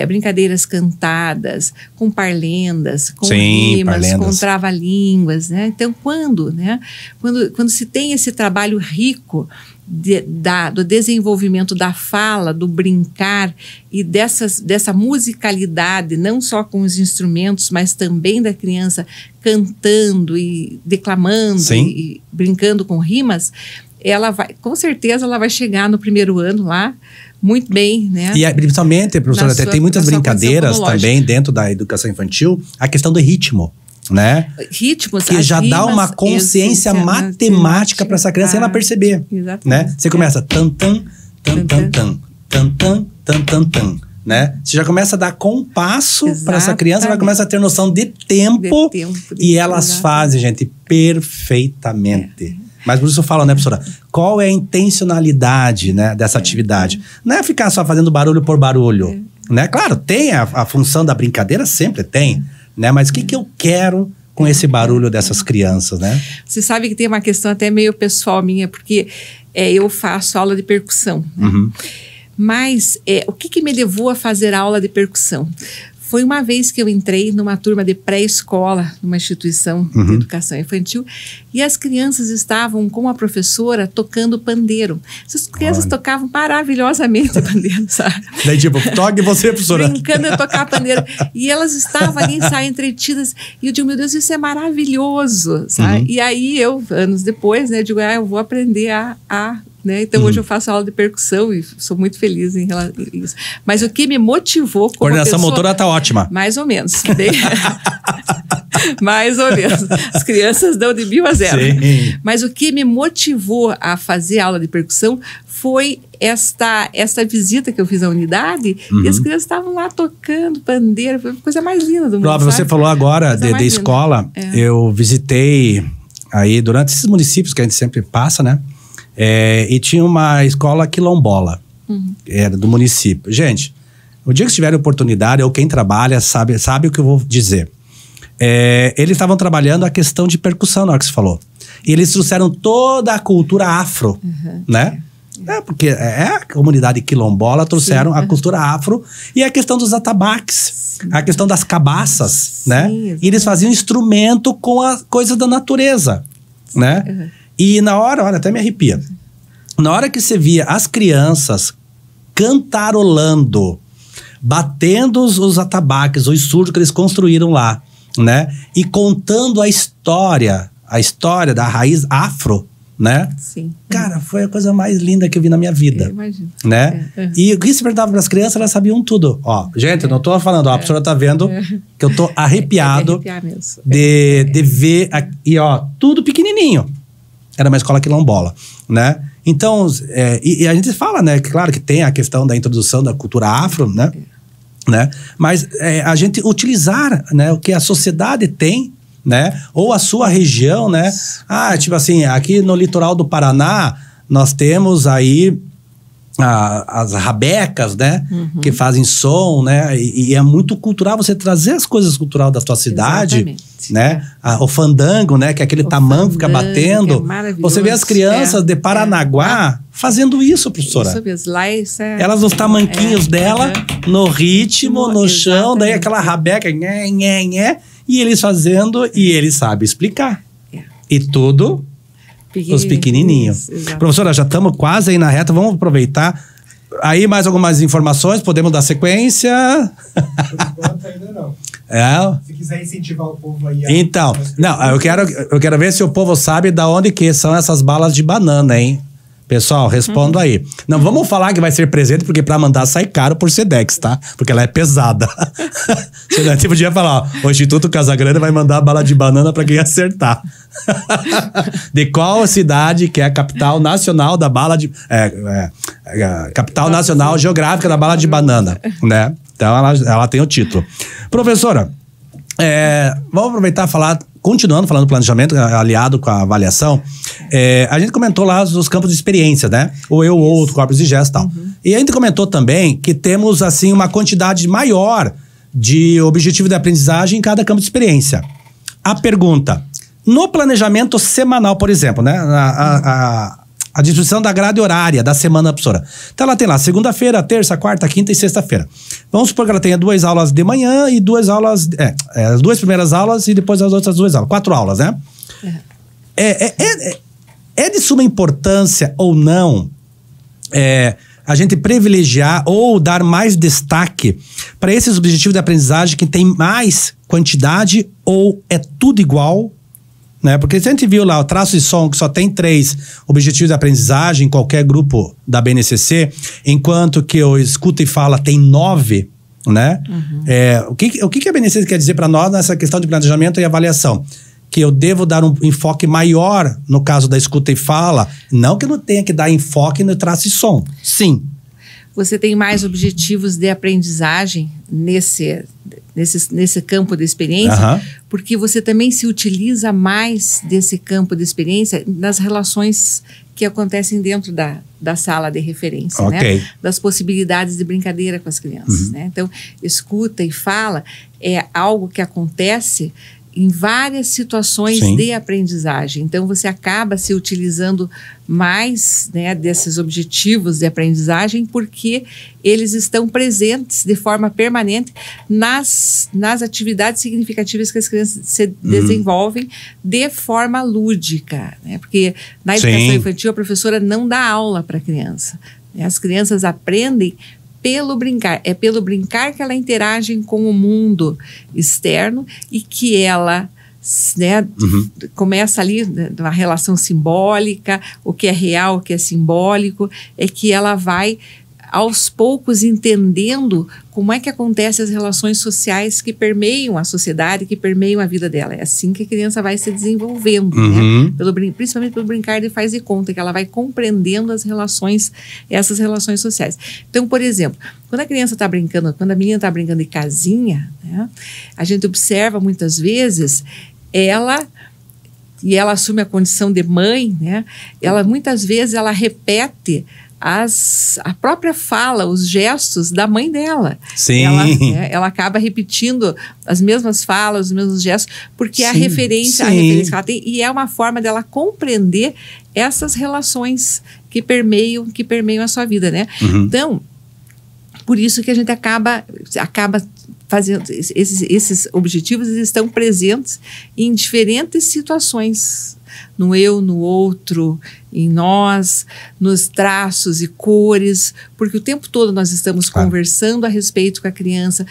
Speaker 2: brincadeiras cantadas, com parlendas, com rimas, com trava-línguas, né? Então, quando se tem esse trabalho rico do desenvolvimento da fala, do brincar e dessa musicalidade, não só com os instrumentos, mas também da criança cantando e declamando e brincando com rimas, com certeza ela vai chegar no primeiro ano lá muito bem, né? E
Speaker 1: principalmente, professora, tem muitas brincadeiras também dentro da educação infantil, a questão do ritmo, né?
Speaker 2: Ritmos,
Speaker 1: que já dá uma consciência matemática para essa criança ela perceber. Exatamente. Né? Você começa tan tan tan tan tan tan tan tan tan tan, né? Você já começa a dar compasso para essa criança, ela começa a ter noção de tempo e elas fazem, gente, perfeitamente. Mas por isso eu falo, né, professora? Qual é a intencionalidade, né, dessa atividade? Não é ficar só fazendo barulho por barulho, né? Claro, tem a função da brincadeira, sempre tem, né? Mas o que eu quero com esse barulho dessas crianças, né? Você
Speaker 2: sabe que tem uma questão até meio pessoal minha, porque eu faço aula de percussão, né? Mas o que me levou a fazer aula de percussão? Foi uma vez que eu entrei numa turma de pré-escola, numa instituição de educação infantil, e as crianças estavam com a professora tocando pandeiro. Essas crianças tocavam maravilhosamente pandeiro, sabe?
Speaker 1: Daí tipo, toque você, professora.
Speaker 2: Brincando de tocar pandeiro. E elas estavam ali, entretidas. E eu digo, meu Deus, isso é maravilhoso, sabe? E aí eu, anos depois, né, digo, eu vou aprender a né? Então hoje eu faço aula de percussão e sou muito feliz em relação a isso. Mas o que me motivou como
Speaker 1: coordenação
Speaker 2: pessoa,
Speaker 1: motora tá ótima.
Speaker 2: mais ou menos. Mais ou menos. As crianças dão de 1000 a 0.
Speaker 1: Sim.
Speaker 2: Mas o que me motivou a fazer aula de percussão foi esta visita que eu fiz à unidade, e as crianças estavam lá tocando pandeiro, foi a coisa mais linda do mundo.
Speaker 1: Prova, você falou agora de escola, eu visitei aí durante esses municípios que a gente sempre passa, né? E tinha uma escola quilombola, era do município. Gente, o dia que tiverem oportunidade, ou quem trabalha sabe o que eu vou dizer. Eles estavam trabalhando a questão de percussão, na hora que você falou. E eles trouxeram toda a cultura afro, né? Porque a comunidade quilombola trouxeram a cultura afro e a questão dos atabaques, a questão das cabaças, né? E eles faziam instrumento com a coisa da natureza, né? E na hora, olha, até me arrepia. Na hora que você via as crianças cantarolando, batendo os atabaques, os surdos que eles construíram lá, né? E contando a história da raiz afro, né?
Speaker 2: Sim.
Speaker 1: Cara, foi a coisa mais linda que eu vi na minha vida. Eu
Speaker 2: imagino.
Speaker 1: Né? E o que se perguntava para as crianças, elas sabiam tudo. Ó, gente, eu não tô falando, ó, a professora tá vendo que eu tô arrepiado de ver e ó, tudo pequenininho. Era uma escola quilombola, né? Então, e a gente fala, né? Claro que tem a questão da introdução da cultura afro, né? Né? Mas a gente utilizar, né, o que a sociedade tem, né? Ou a sua região, né? Tipo assim, aqui no litoral do Paraná, nós temos aí as rabecas, né? Que fazem som, né? E é muito cultural você trazer as coisas culturais da tua cidade. Exatamente. Né? O fandango, né? Que é aquele tamanco que fica batendo. Você vê as crianças de Paranaguá fazendo isso, professora.
Speaker 2: Isso mesmo. Lá
Speaker 1: elas nos tamanquinhos dela, no ritmo, no chão, daí aquela rabeca, e eles fazendo, e eles sabem explicar. E tudo os pequenininhos. Professora, já estamos quase aí na reta, vamos aproveitar. Aí mais algumas informações, podemos dar sequência?
Speaker 3: Por enquanto ainda não. Se quiser incentivar o povo aí...
Speaker 1: Então, não, eu quero ver se o povo sabe de onde que são essas balas de banana, hein? Pessoal, respondo aí. Não vamos falar que vai ser presente, porque para mandar sai caro por Sedex, tá? Porque ela é pesada. Você podia falar, ó, o Instituto Casagrande vai mandar bala de banana para quem acertar. De qual cidade que é a capital nacional da bala de... capital nacional geográfica da bala de banana, né? Então ela tem o título. Professora, vamos aproveitar e falar... Continuando falando do planejamento, aliado com a avaliação, a gente comentou lá os campos de experiência, né? Ou eu, ou o corpus de gesto e tal. E a gente comentou também que temos, assim, uma quantidade maior de objetivo de aprendizagem em cada campo de experiência. A pergunta, no planejamento semanal, por exemplo, né? A distribuição da grade horária da semana, professora. Então ela tem lá segunda-feira, terça, quarta, quinta e sexta-feira. Vamos supor que ela tenha 2 aulas de manhã e 2 aulas... as 2 primeiras aulas e depois as outras 2 aulas. 4 aulas, né? É de suma importância ou não a gente privilegiar ou dar mais destaque para esses objetivos de aprendizagem que tem mais quantidade ou é tudo igual? Né? Porque se a gente viu lá o traço de som que só tem 3 objetivos de aprendizagem em qualquer grupo da BNCC, enquanto que o escuta e fala tem 9, né? O que a BNCC quer dizer para nós nessa questão de planejamento e avaliação? Que eu devo dar um enfoque maior no caso da escuta e fala, não que eu não tenha que dar enfoque no traço de som. Sim.
Speaker 2: Você tem mais objetivos de aprendizagem nesse campo de experiência, porque você também se utiliza mais desse campo de experiência nas relações que acontecem dentro da sala de referência, né? Das possibilidades de brincadeira com as crianças. Né? Então, escuta e fala é algo que acontece em várias situações de aprendizagem. Então, você acaba se utilizando mais, né, desses objetivos de aprendizagem porque eles estão presentes de forma permanente nas atividades significativas que as crianças se desenvolvem de forma lúdica. Né? Porque na educação infantil, a professora não dá aula para a criança. Né? As crianças aprendem pelo brincar. É pelo brincar que ela interage com o mundo externo e que ela né? Começa ali uma relação simbólica, o que é real, o que é simbólico, é que ela vai aos poucos entendendo como é que acontecem as relações sociais que permeiam a sociedade, que permeiam a vida dela. É assim que a criança vai se desenvolvendo, né? Principalmente pelo brincar de faz e conta, que ela vai compreendendo as relações, essas relações sociais. Então, por exemplo, quando a criança está brincando, quando a menina está brincando de casinha, né, a gente observa muitas vezes ela assume a condição de mãe, né? Muitas vezes ela repete a própria fala, os gestos da mãe dela.
Speaker 1: Sim.
Speaker 2: Ela acaba repetindo as mesmas falas, os mesmos gestos, porque a
Speaker 1: Sim,
Speaker 2: referência que ela tem, e é uma forma dela compreender essas relações que permeiam a sua vida, né? Então, por isso que a gente acaba fazendo esses objetivos, eles estão presentes em diferentes situações, no eu, no outro, em nós, nos traços e cores, porque o tempo todo nós estamos conversando a respeito com a criança,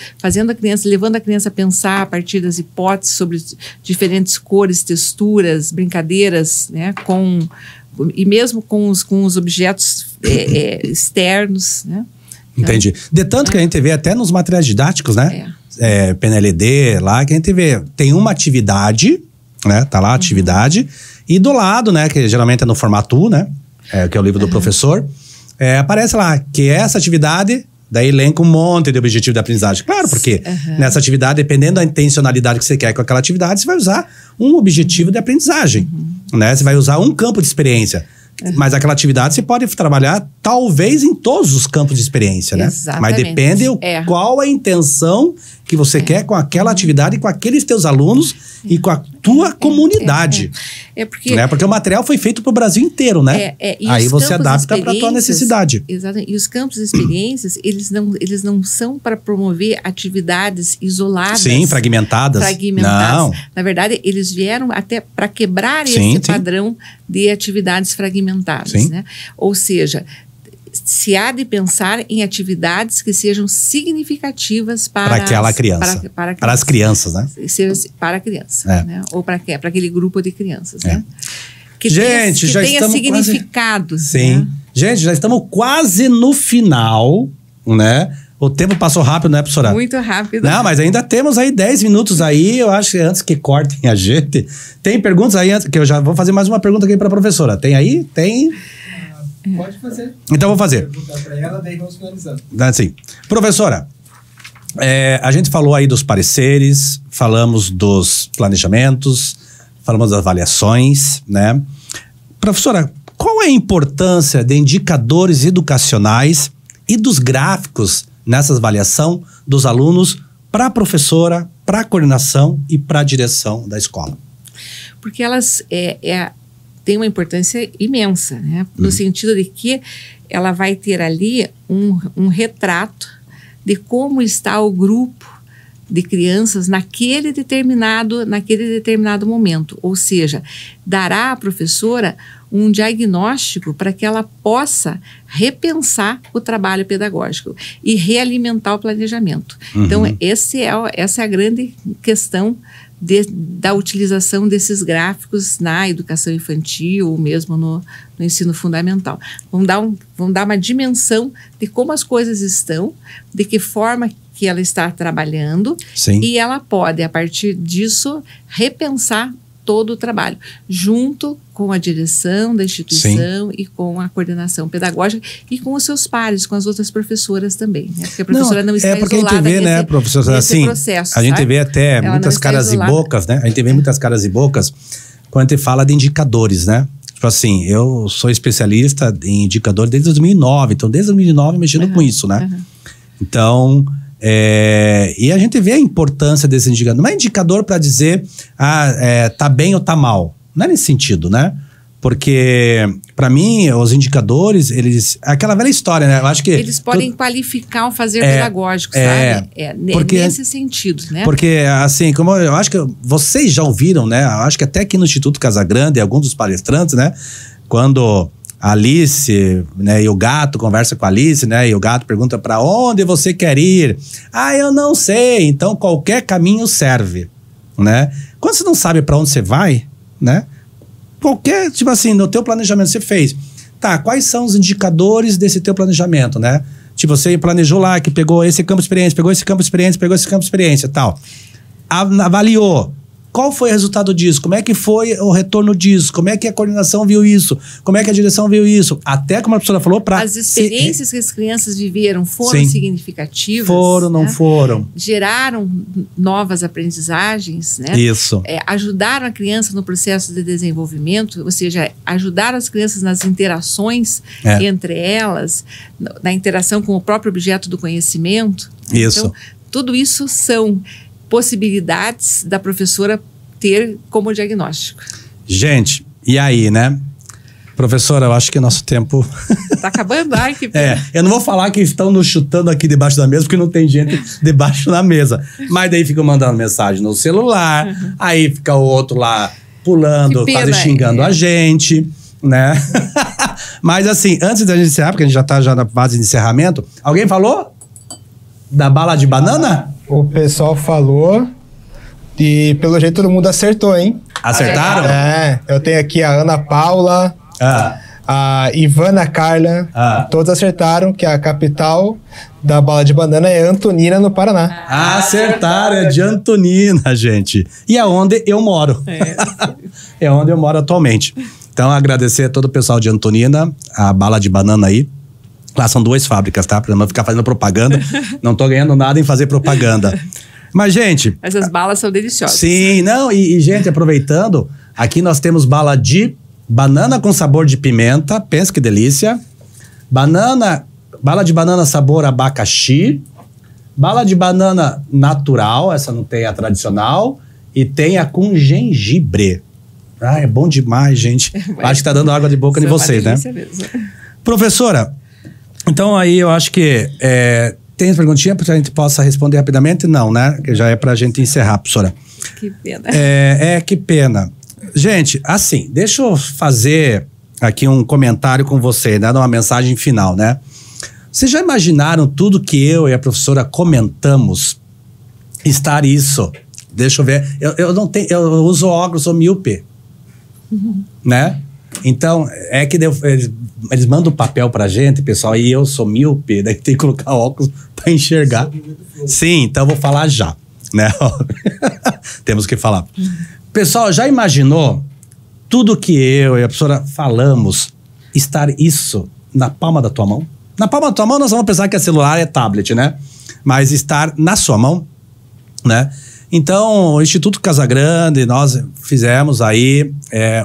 Speaker 2: levando a criança a pensar a partir das hipóteses sobre diferentes cores, texturas, brincadeiras, né, e mesmo com os objetos externos, né?
Speaker 1: Entendi. De tanto que a gente vê até nos materiais didáticos, né? PNLD lá, que a gente vê, tem uma atividade, né? Tá lá a atividade, e do lado, né? Que geralmente é no formato, né? Que é o livro do professor, aparece lá que essa atividade, daí elenca um monte de objetivo de aprendizagem. Claro, porque nessa atividade, dependendo da intencionalidade que você quer com aquela atividade, você vai usar um objetivo de aprendizagem, né? Você vai usar um campo de experiência. Mas aquela atividade você pode trabalhar talvez em todos os campos de experiência, né?
Speaker 2: Exatamente.
Speaker 1: Mas depende qual a intenção que você quer com aquela atividade, com aqueles teus alunos e com a tua comunidade. Porque o material foi feito para o Brasil inteiro, né? Aí você adapta para a tua necessidade.
Speaker 2: Exatamente. E os campos de experiências, eles não são para promover atividades isoladas.
Speaker 1: Sim, fragmentadas. Não.
Speaker 2: Na verdade, eles vieram até para quebrar esse padrão de atividades fragmentadas, né? Ou seja, se há de pensar em atividades que sejam significativas para
Speaker 1: aquela criança. Para as crianças, né?
Speaker 2: Para a criança, né? Ou para aquele grupo de crianças, né? Que
Speaker 1: gente, já
Speaker 2: tenha
Speaker 1: estamos
Speaker 2: significado.
Speaker 1: Quase... Sim. Né? Gente, já estamos quase no final, né? O tempo passou rápido, né, professora?
Speaker 2: Muito rápido.
Speaker 1: Não, mas ainda temos aí 10 minutos aí, eu acho que antes que cortem a gente. Tem perguntas aí, que eu já vou fazer mais uma pergunta aqui para a professora. Tem aí? Tem...
Speaker 3: Pode fazer.
Speaker 1: Então vou fazer.
Speaker 3: Perguntar para ela, daí vamos finalizando.
Speaker 1: Assim, professora, a gente falou aí dos pareceres, falamos dos planejamentos, falamos das avaliações, né? Professora, qual é a importância de indicadores educacionais e dos gráficos nessa avaliação dos alunos para a professora, para a coordenação e para a direção da escola?
Speaker 2: Porque elas tem uma importância imensa, né? No sentido de que ela vai ter ali um retrato de como está o grupo de crianças naquele determinado momento. Ou seja, dará à professora um diagnóstico para que ela possa repensar o trabalho pedagógico e realimentar o planejamento. Então, essa é a grande questão da utilização desses gráficos na educação infantil ou mesmo no ensino fundamental. Vão dar uma dimensão de como as coisas estão, de que forma que ela está trabalhando.
Speaker 1: Sim.
Speaker 2: E ela pode, a partir disso, repensar todo o trabalho, junto com a direção da instituição e com a coordenação pedagógica e com os seus pares, com as outras professoras também, né? Porque a professora não está
Speaker 1: porque isolada, a gente vê, né, professora, assim,
Speaker 2: processo,
Speaker 1: a gente vê até muitas caras e bocas, né? A gente vê muitas caras e bocas quando a gente fala de indicadores, né? Tipo assim, eu sou especialista em indicador desde 2009, então desde 2009 mexendo com isso, né? Então... e a gente vê a importância desse indicador. Não é indicador para dizer tá bem ou tá mal. Não é nesse sentido, né? Porque, para mim, os indicadores, aquela velha história, né? Eu acho que...
Speaker 2: Eles podem qualificar o fazer pedagógico, sabe? Nesse sentido, né?
Speaker 1: Porque, assim, como eu acho que vocês já ouviram, né? Eu acho que até aqui no Instituto Casagrande, alguns dos palestrantes, né? Quando... a Alice, né, e o gato conversa com a Alice, né, e o gato pergunta para onde você quer ir. Eu não sei, então qualquer caminho serve. né? Quando você não sabe para onde você vai, né? Qualquer, tipo assim, no teu planejamento você fez. Tá, quais são os indicadores desse teu planejamento, né? Tipo, você planejou lá que pegou esse campo de experiência, pegou esse campo de experiência, pegou esse campo de experiência e tal. Avaliou. Qual foi o resultado disso? Como é que foi o retorno disso? Como é que a coordenação viu isso? Como é que a direção viu isso? Até como a professora falou, para...
Speaker 2: As experiências que as crianças viveram foram
Speaker 1: Sim.
Speaker 2: significativas?
Speaker 1: Foram, não foram?
Speaker 2: Geraram novas aprendizagens, né?
Speaker 1: Isso.
Speaker 2: Ajudaram a criança no processo de desenvolvimento, ou seja, ajudaram as crianças nas interações entre elas, na interação com o próprio objeto do conhecimento.
Speaker 1: Isso.
Speaker 2: Então, tudo isso são possibilidades da professora ter como diagnóstico.
Speaker 1: Gente, e aí, né? Professora, eu acho que nosso tempo...
Speaker 2: Tá acabando? Ai, que pena.
Speaker 1: Eu não vou falar que estão nos chutando aqui debaixo da mesa, porque não tem gente debaixo da mesa. Mas daí ficam mandando mensagem no celular, aí fica o outro lá pulando, quase xingando a gente, né? Mas assim, antes da gente encerrar, porque a gente já tá na fase de encerramento, alguém falou da bala de banana?
Speaker 4: O pessoal falou e pelo jeito todo mundo acertou, hein?
Speaker 1: Acertaram?
Speaker 4: Eu tenho aqui a Ana Paula, a Ivana Carla, todos acertaram que a capital da bala de banana é Antonina, no Paraná.
Speaker 1: Acertaram, é de Antonina, gente. E é onde eu moro. É onde eu moro atualmente. Então, agradecer a todo o pessoal de Antonina, a bala de banana aí. Lá são 2 fábricas, tá? Pra não ficar fazendo propaganda. Não tô ganhando nada em fazer propaganda. Mas, gente...
Speaker 2: Essas balas são deliciosas.
Speaker 1: Sim, não. E, gente, aproveitando, aqui nós temos bala de banana com sabor de pimenta. Pensa que delícia. Bala de banana sabor abacaxi. Bala de banana natural. Essa não tem a tradicional. E tem a com gengibre. Ah, é bom demais, gente. Acho que tá dando água de boca de vocês, né?
Speaker 2: Mesmo.
Speaker 1: Professora... Então, aí eu acho que tem perguntinha para a gente possa responder rapidamente? Não, né? Que já é para a gente encerrar, professora.
Speaker 2: Que pena.
Speaker 1: Que pena. Gente, assim, deixa eu fazer aqui um comentário com você, né? Uma mensagem final, né? Vocês já imaginaram tudo que eu e a professora comentamos? Estar isso. Deixa eu ver. Eu não tenho, eu uso óculos, sou míope. Né? Então, é que eles mandam papel pra gente, pessoal, e eu sou míope, daí tem que colocar óculos pra enxergar. Sim, então eu vou falar já, né? Temos que falar. Pessoal, já imaginou tudo que eu e a professora falamos, estar isso na palma da tua mão? Na palma da tua mão nós vamos pensar que é celular, é tablet, né? Mas estar na sua mão, né? Então, o Instituto Casagrande, nós fizemos aí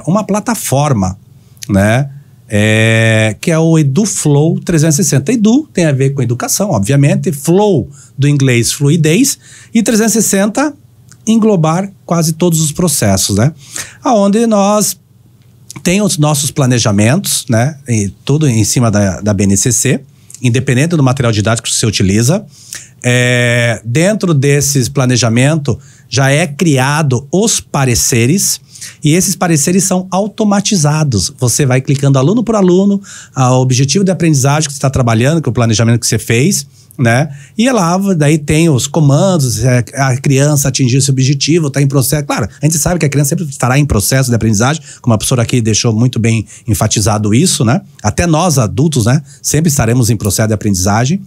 Speaker 1: uma plataforma, né? Que é o EduFlow 360. Edu tem a ver com educação, obviamente. Flow, do inglês fluidez. E 360, englobar quase todos os processos, né? Onde nós tem os nossos planejamentos, né? E tudo em cima da BNCC, independente do material didático que você utiliza. Dentro desses planejamentos já é criado os pareceres, e esses pareceres são automatizados. Você vai clicando aluno por aluno, o objetivo de aprendizagem que você está trabalhando, que é o planejamento que você fez, né? E lá, daí tem os comandos, a criança atingiu esse objetivo, está em processo. Claro, a gente sabe que a criança sempre estará em processo de aprendizagem, como a professora aqui deixou muito bem enfatizado isso, né? Até nós, adultos, né? Sempre estaremos em processo de aprendizagem.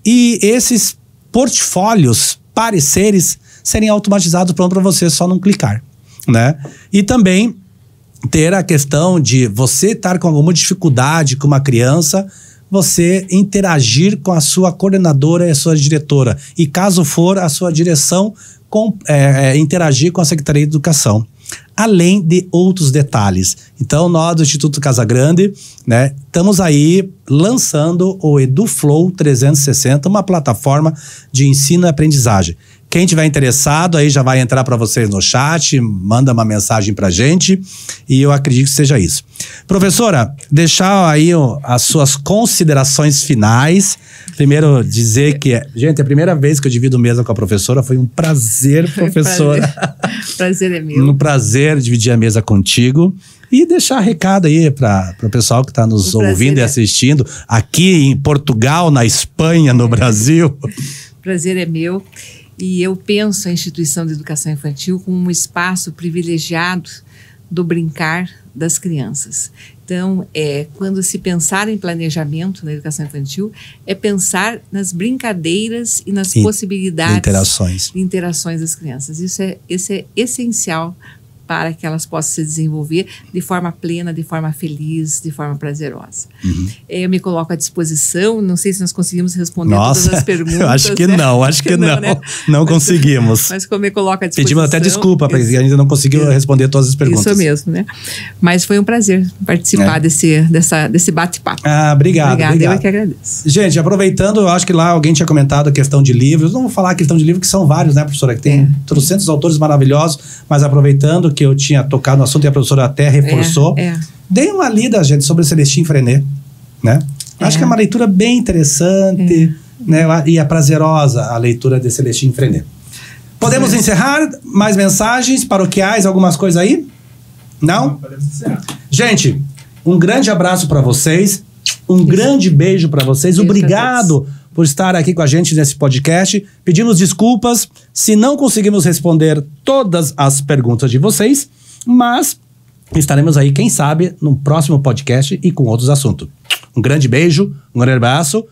Speaker 1: E esses portfólios, pareceres, serem automatizados pronto para você só não clicar, né? E também ter a questão de você estar com alguma dificuldade com uma criança, você interagir com a sua coordenadora e a sua diretora. E caso for, a sua direção interagir com a Secretaria de Educação. Além de outros detalhes. Então, nós do Instituto Casagrande, né, estamos aí lançando o EduFlow 360, uma plataforma de ensino e aprendizagem. Quem tiver interessado, aí já vai entrar para vocês no chat, manda uma mensagem pra gente, e eu acredito que seja isso. Professora, deixar aí as suas considerações finais. Primeiro, dizer que, gente, a primeira vez que eu divido mesa com a professora, foi um prazer, professora.
Speaker 2: Prazer é meu.
Speaker 1: Um prazer dividir a mesa contigo. E deixar recado aí para o pessoal que está nos ouvindo e assistindo, aqui em Portugal, na Espanha, no Brasil.
Speaker 2: Prazer é meu. E eu penso a instituição de educação infantil como um espaço privilegiado do brincar das crianças. Então, quando se pensar em planejamento na educação infantil, é pensar nas brincadeiras e nas possibilidades
Speaker 1: de
Speaker 2: interações das crianças. Isso é essencial para que elas possam se desenvolver de forma plena, de forma feliz, de forma prazerosa. Eu me coloco à disposição, não sei se nós conseguimos responder todas as perguntas.
Speaker 1: Eu acho que não, né? Não conseguimos.
Speaker 2: Mas como eu me coloco à disposição...
Speaker 1: Pedimos até desculpa, porque a gente não conseguiu responder todas as perguntas.
Speaker 2: Isso mesmo, né? Mas foi um prazer participar desse bate-papo.
Speaker 1: Obrigado.
Speaker 2: Eu que agradeço.
Speaker 1: Gente, aproveitando, eu acho que lá alguém tinha comentado a questão de livros. Não vou falar a questão de livro, que são vários, né, professora? Que tem trocentos autores maravilhosos, mas aproveitando que eu tinha tocado no assunto e a professora até reforçou. Dei uma lida, gente, sobre Celestine Freinet, né? Acho que é uma leitura bem interessante, né? E é prazerosa a leitura de Celestine Freinet. Podemos encerrar? Mais mensagens paroquiais, algumas coisas aí? Não?
Speaker 3: Podemos encerrar.
Speaker 1: Gente, um grande abraço para vocês, um grande beijo para vocês. Obrigado por estar aqui com a gente nesse podcast. Pedimos desculpas se não conseguimos responder todas as perguntas de vocês, mas estaremos aí, quem sabe, no próximo podcast e com outros assuntos. Um grande beijo, um grande abraço.